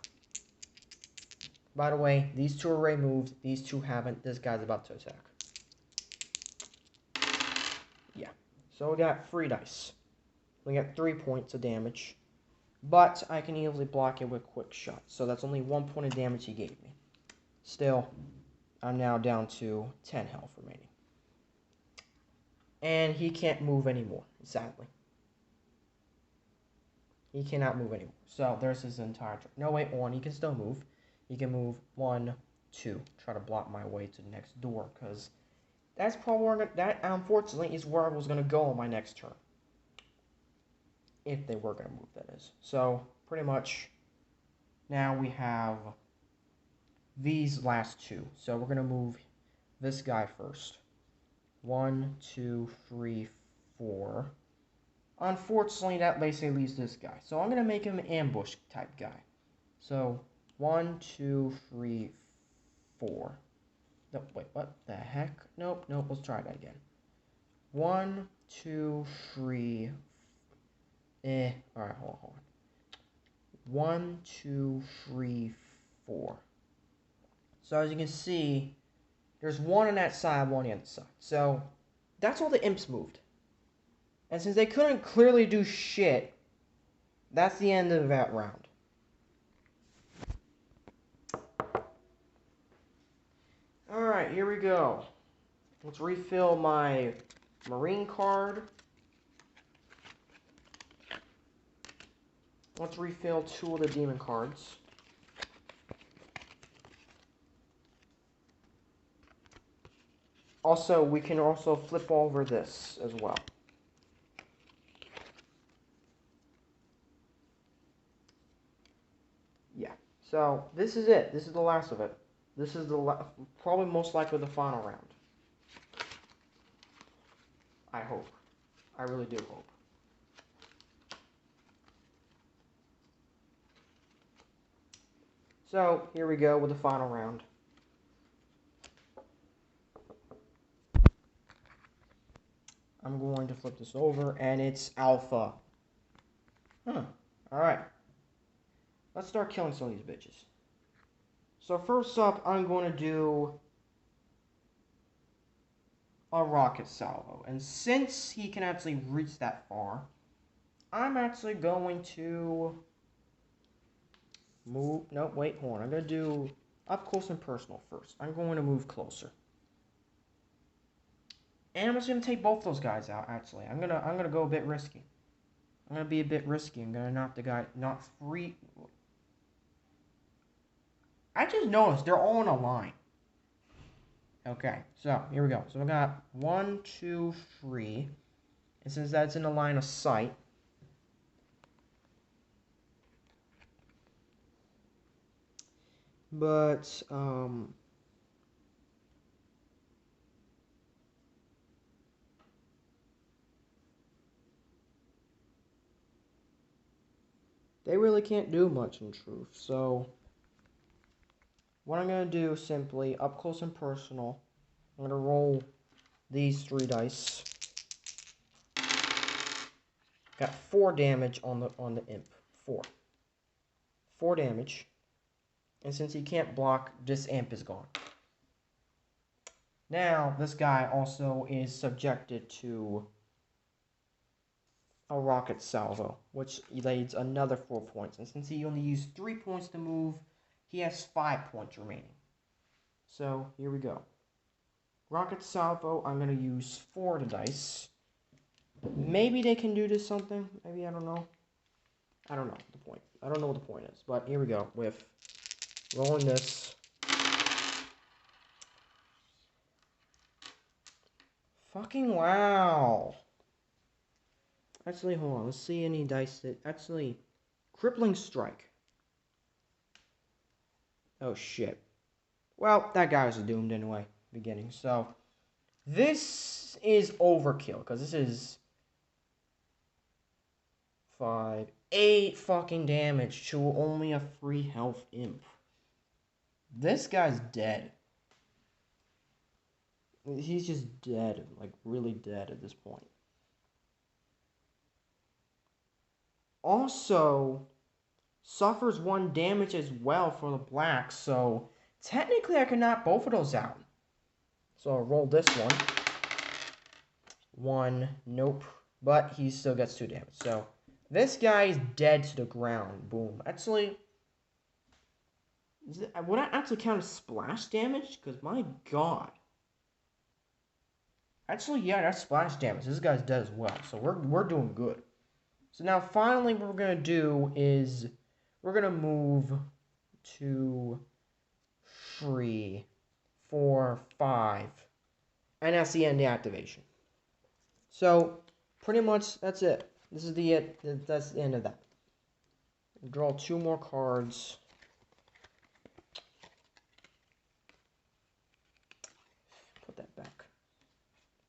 Speaker 1: By the way, these 2 array moved, these 2 haven't. This guy's about to attack. Yeah. So we got 3 dice. We got 3 points of damage. But I can easily block it with quick shot. So that's only 1 point of damage he gave me. Still, I'm now down to 10 health remaining. And he can't move anymore, sadly. He cannot move anymore. So there's his entire turn. No, wait, 1. He can still move. He can move 1, 2. Try to block my way to the next door. Because that's probably where that, unfortunately, is where I was going to go on my next turn. If they were going to move, that is. So, pretty much, now we have these last 2. So we're going to move this guy first. 1, 2, 3, 4. Unfortunately, that basically leaves this guy. So I'm going to make him an ambush type guy. So 1, 2, 3, 4. No, wait, what the heck? Nope, let's try that again. 1, 2, 3. Alright, hold on. 1, 2, 3, 4. So as you can see, there's 1 on that side, 1 on the other side. So that's all the imps moved. And since they couldn't clearly do shit, that's the end of that round. Alright, here we go. Let's refill my Marine card. Let's refill 2 of the Demon cards. Also, we can also flip over this as well. Yeah, so this is it. This is the last of it. This is probably most likely the final round. I hope. I really do hope. So, here we go with the final round. I'm going to flip this over, and it's Alpha. Alright. Let's start killing some of these bitches. So first up, I'm going to do a rocket salvo. And since he can actually reach that far, I'm actually going to move. No, wait, hold on. I'm going to do up close and personal first. I'm going to move closer. And I'm just going to take both those guys out, actually. I'm gonna go a bit risky. I'm going to be a bit risky. I'm going to knock the guy, not free. I just noticed they're all in a line. Okay, so here we go. So we got 1, 2, 3. And since that's in the line of sight, but they really can't do much in truth. So, what I'm going to do simply, up close and personal, I'm going to roll these 3 dice. Got 4 damage on the imp. 4 damage. And since he can't block, this imp is gone. Now, this guy also is subjected to a rocket salvo, which leads another 4 points. And since he only used 3 points to move, he has 5 points remaining. So, here we go. Rocket salvo, I'm going to use 4 of the dice. Maybe they can do this something. Maybe, I don't know. I don't know the point. I don't know what the point is. But here we go with rolling this. Fucking wow. Actually, hold on. Let's see any dice that... Actually, crippling strike. Oh, shit. Well, that guy was doomed anyway, beginning. So, this is overkill, because this is 5, 8 fucking damage to only a free health imp. This guy's dead. He's just dead, like really dead at this point. Also, suffers 1 damage as well for the black, so technically I can knock both of those out. So I'll roll this one. 1, nope. But he still gets 2 damage. So this guy is dead to the ground. Boom. Actually, would I actually count as splash damage? Because my god. Actually, yeah, that's splash damage. This guy's dead as well. So we're doing good. So now finally what we're going to do is we're going to move 2, 3, 4, 5. And that's the end of the activation. So pretty much that's it. This is that's the end of that. Draw 2 more cards. Put that back.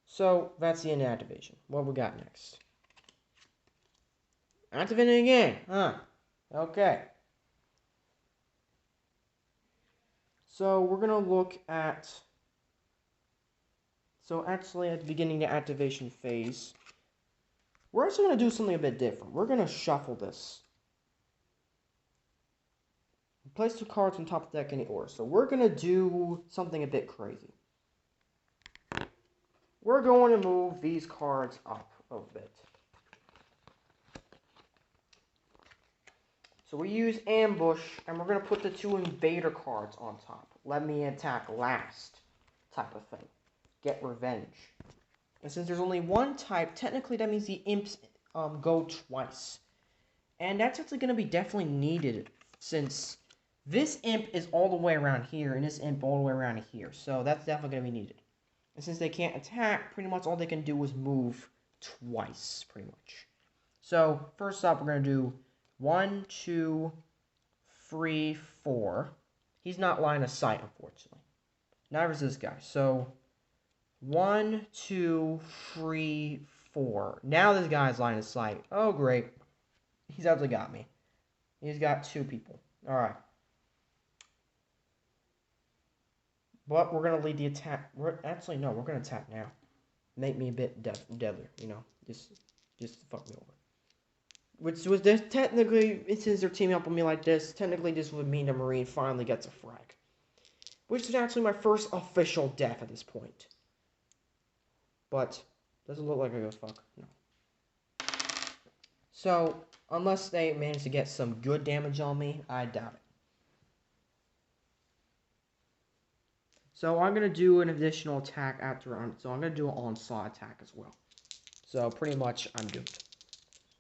Speaker 1: So that's the end of activation. What we got next? Activating again. Huh. Okay. So we're going to look at... So actually at the beginning of the activation phase, we're actually going to do something a bit different. We're going to shuffle this. Place 2 cards on top of the deck in the order. So we're going to do something a bit crazy. We're going to move these cards up a bit. So we use ambush, and we're going to put the 2 invader cards on top. Let me attack last type of thing. Get revenge. And since there's only 1 type, technically that means the imps go twice. And that's actually going to be definitely needed, since this imp is all the way around here, and this imp all the way around here. So that's definitely going to be needed. And since they can't attack, pretty much all they can do is move twice, pretty much. So, first up, we're going to do 1, 2, 3, 4. He's not line of sight, unfortunately. Neither is this guy. So, 1, 2, 3, 4. Now this guy's line of sight. Oh, great. He's actually got me. He's got 2 people. Alright. But we're going to lead the attack. Actually, no, we're going to attack now. Make me a bit deadlier, you know. Just to fuck me over. Which was this, technically, since they're teaming up with me like this, technically this would mean the Marine finally gets a frag. Which is actually my first official death at this point. But, doesn't look like I go fuck. No. So, unless they manage to get some good damage on me, I doubt it. So I'm going to do an additional attack after, so I'm going to do an onslaught attack as well. So pretty much I'm doomed.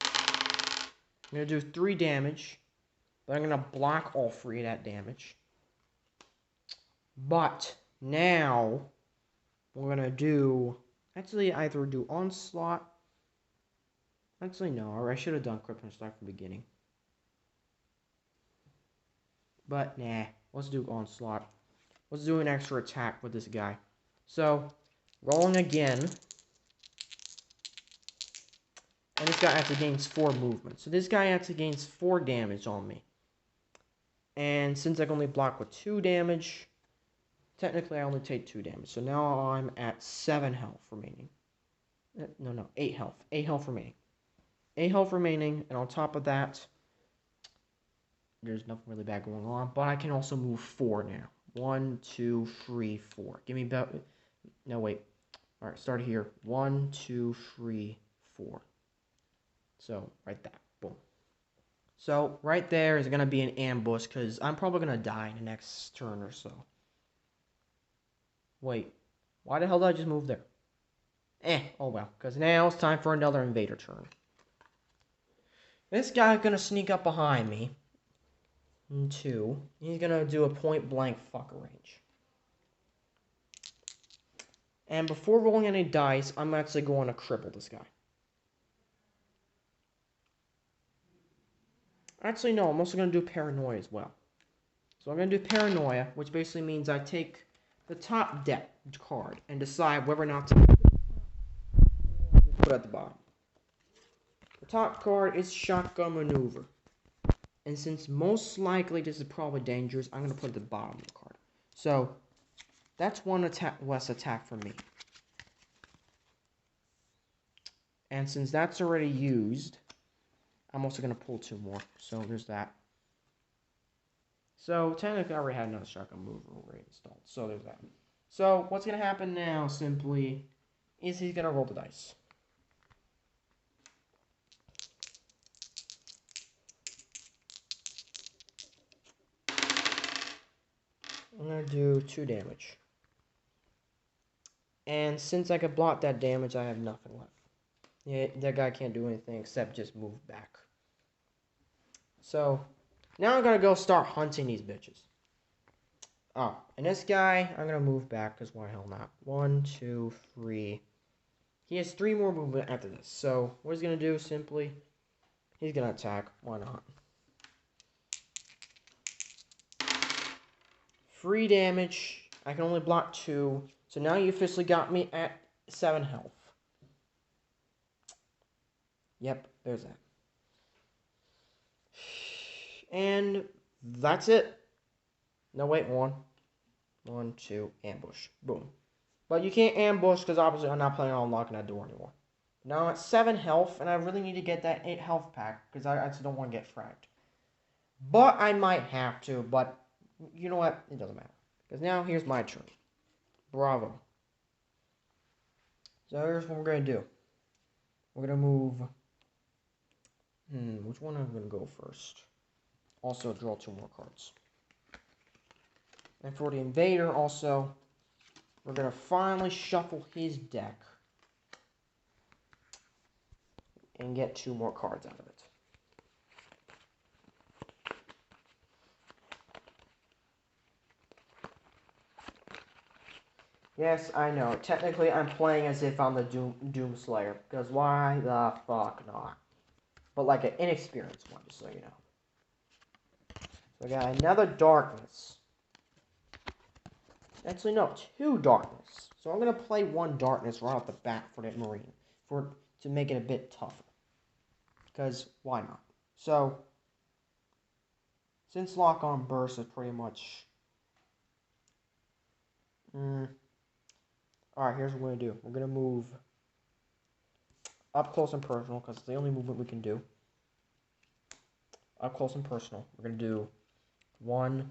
Speaker 1: I'm going to do 3 damage, but I'm going to block all 3 of that damage. But now we're going to do, actually either do onslaught. Actually no, or I should have done crippling strike from the beginning. But nah, let's do onslaught. Let's do an extra attack with this guy. So, rolling again. And this guy actually gains 4 movement. So this guy actually gains 4 damage on me. And since I can only block with 2 damage, technically I only take 2 damage. So now I'm at 7 health remaining. No, 8 health. 8 health remaining. 8 health remaining, and on top of that, there's nothing really bad going on. But I can also move 4 now. 1, 2, 3, 4. Give me about... No, wait. Alright, start here. 1, 2, 3, 4. So, right there. Boom. So, right there is going to be an ambush, because I'm probably going to die in the next turn or so. Wait. Why the hell did I just move there? Oh well. Because now it's time for another invader turn. This guy's going to sneak up behind me. And 2. He's going to do a point-blank fucker range. And before rolling any dice, I'm actually going to cripple this guy. Actually, no, I'm also going to do Paranoia as well. So I'm going to do Paranoia, which basically means I take the top deck card and decide whether or not to put it at the bottom. The top card is Shotgun Maneuver. And since most likely this is probably dangerous, I'm going to put it at the bottom of the card. So, that's 1 less attack for me. And since that's already used, I'm also going to pull 2 more. So, there's that. So, technically, I already had another Shotgun Maneuver already installed. So, there's that. So, what's going to happen now, simply, is he's going to roll the dice. I'm going to do 2 damage. And since I could block that damage, I have nothing left. Yeah, that guy can't do anything except just move back. So, now I'm going to go start hunting these bitches. Oh, and this guy, I'm going to move back, because why the hell not? 1, 2, 3. He has 3 more movement after this. So, what he's going to do, simply, he's going to attack. Why not? 3 damage. I can only block 2. So now you officially got me at 7 health. Yep, there's that. And that's it. No, wait, 1. 1, 2, ambush. Boom. But you can't ambush because obviously I'm not planning on unlocking that door anymore. Now I'm at 7 health, and I really need to get that 8 health pack because I actually don't want to get fragged. But I might have to, but you know what? It doesn't matter. Because now here's my turn. Bravo. So here's what we're going to do. We're going to move... which one am I going to go first? Also draw 2 more cards. And for the invader, also, we're going to finally shuffle his deck. And get 2 more cards out of it. Yes, I know. Technically, I'm playing as if I'm the Doom Slayer. Because why the fuck not? But like an inexperienced one, just so you know. So I got another darkness. Actually, no, 2 darkness. So I'm going to play 1 darkness right off the bat for that Marine. To make it a bit tougher. Because why not? So, since Lock On Burst is pretty much... Alright, here's what we're going to do. We're going to move up close and personal, because it's the only movement we can do. Up close and personal. We're going to do 1,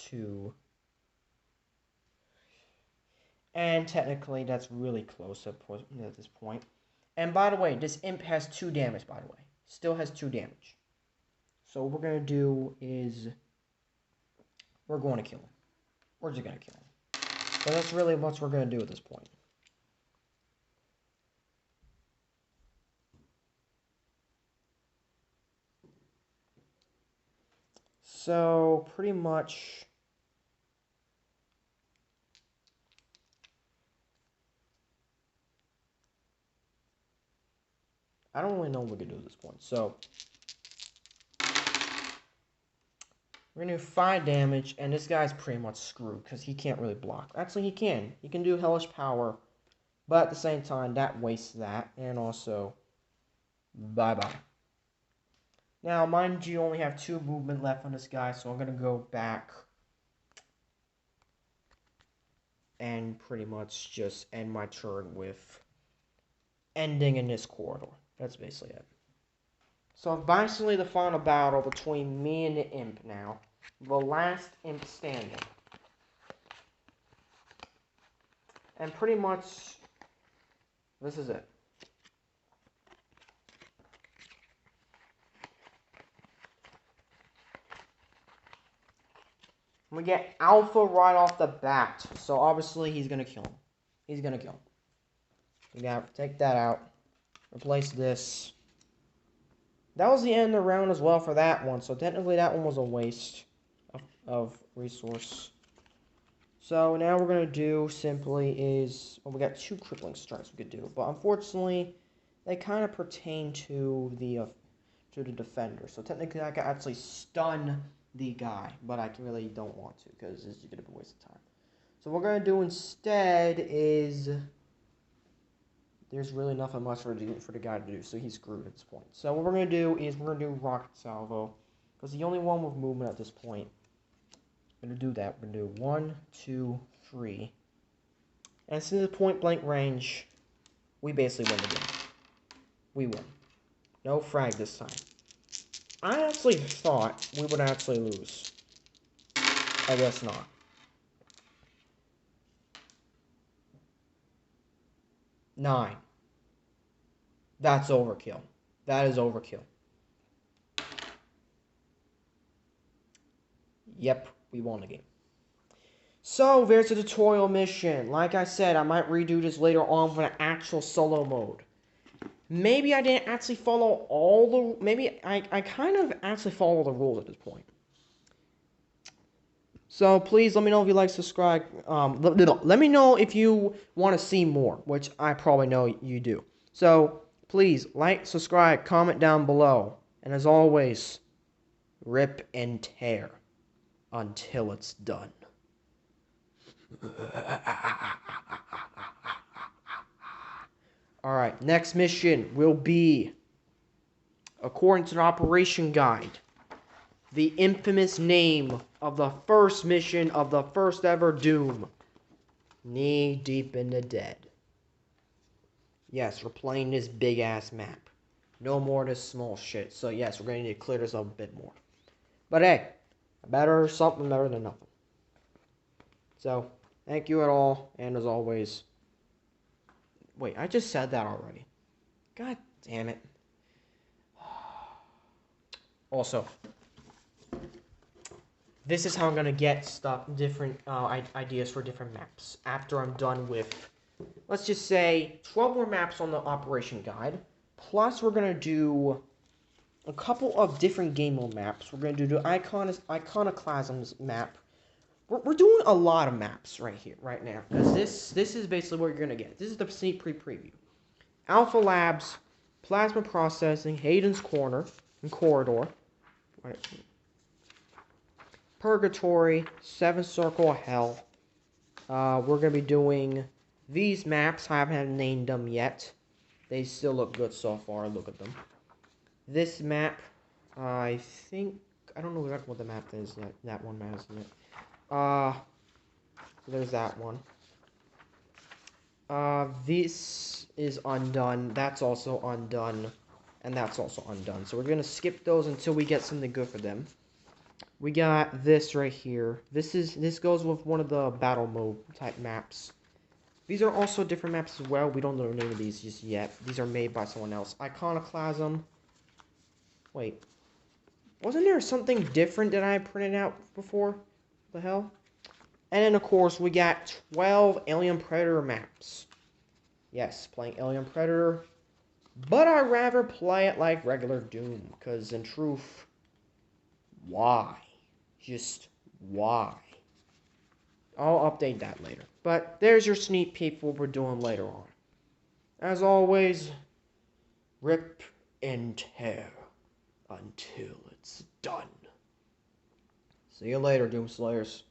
Speaker 1: 2... And technically, that's really close at this point. And by the way, this imp has 2 damage, by the way. Still has 2 damage. So what we're going to do is... We're going to kill him. We're just going to kill him. So that's really what we're going to do at this point. So, pretty much... I don't really know what we can do at this point. So, we're going to do 5 damage, and this guy's pretty much screwed, because he can't really block. Actually, he can. He can do Hellish Power, but at the same time, that wastes that, and also Bye-bye. Now, mind you, only have 2 movement left on this guy, so I'm going to go back and pretty much just end my turn with ending in this corridor. That's basically it. So, basically the final battle between me and the imp now. The last imp standing. And pretty much, this is it. We get Alpha right off the bat. So obviously he's going to kill him. He's going to kill him. We got to take that out. Replace this. That was the end of the round as well for that one. So technically that one was a waste of resource. So now we're going to do simply is... Well, we got 2 crippling strikes we could do. But unfortunately, they kind of pertain to the defender. So technically I can actually stun the guy, but I really don't want to because it's going to be a waste of time. So what we're going to do instead is there's really nothing much for the guy to do, so he's screwed at this point. So what we're going to do is we're going to do rocket salvo because the only one with movement at this point. I'm going to do that. We're going to do 1, 2, 3. And since it's point blank range, we basically win the game. We win. No frag this time. I actually thought we would actually lose. I guess not. Nine. That's overkill. That is overkill. Yep, we won the game. So, there's a tutorial mission. Like I said, I might redo this later on for an actual solo mode. Maybe I didn't actually follow all the... Maybe I kind of actually follow the rules at this point. So, please let me know if you like, subscribe. Let me know if you want to see more, which I probably know you do. So, please, like, subscribe, comment down below. And as always, rip and tear until it's done. Alright, next mission will be, according to the operation guide, the infamous name of the first mission of the first ever Doom. Knee deep in the dead. Yes, we're playing this big ass map. No more of this small shit. So yes, we're going to need to clear this up a bit more. But hey, something better than nothing. So, thank you at all, and as always... Wait, I just said that already. God damn it. Also, this is how I'm gonna get different ideas for different maps. After I'm done with, let's just say, 12 more maps on the operation guide. Plus, we're gonna do a couple of different game mode maps. We're gonna do the Iconoclasms map. We're doing a lot of maps right now, because this is basically what you're gonna get. This is the sneak preview. Alpha Labs, Plasma Processing, Hayden's Corner and Corridor, right. Purgatory, 7 Circle of Hell. We're gonna be doing these maps. I haven't named them yet. They still look good so far. Look at them. This map, I don't know exactly what the map is yet. That one matters yet. There's that one. This is undone. That's also undone. And that's also undone. So we're going to skip those until we get something good for them. We got this right here. This goes with one of the battle mode type maps. These are also different maps as well. We don't know the name of these just yet. These are made by someone else. Iconoclasm. Wait. Wasn't there something different that I printed out before? The hell? And then, of course, we got 12 Alien Predator maps. Yes, playing Alien Predator. But I'd rather play it like regular Doom. Because, in truth, why? Just why? I'll update that later. But there's your sneak peek for what we're doing later on. As always, rip and tear until it's done. See you later, Doom Slayers.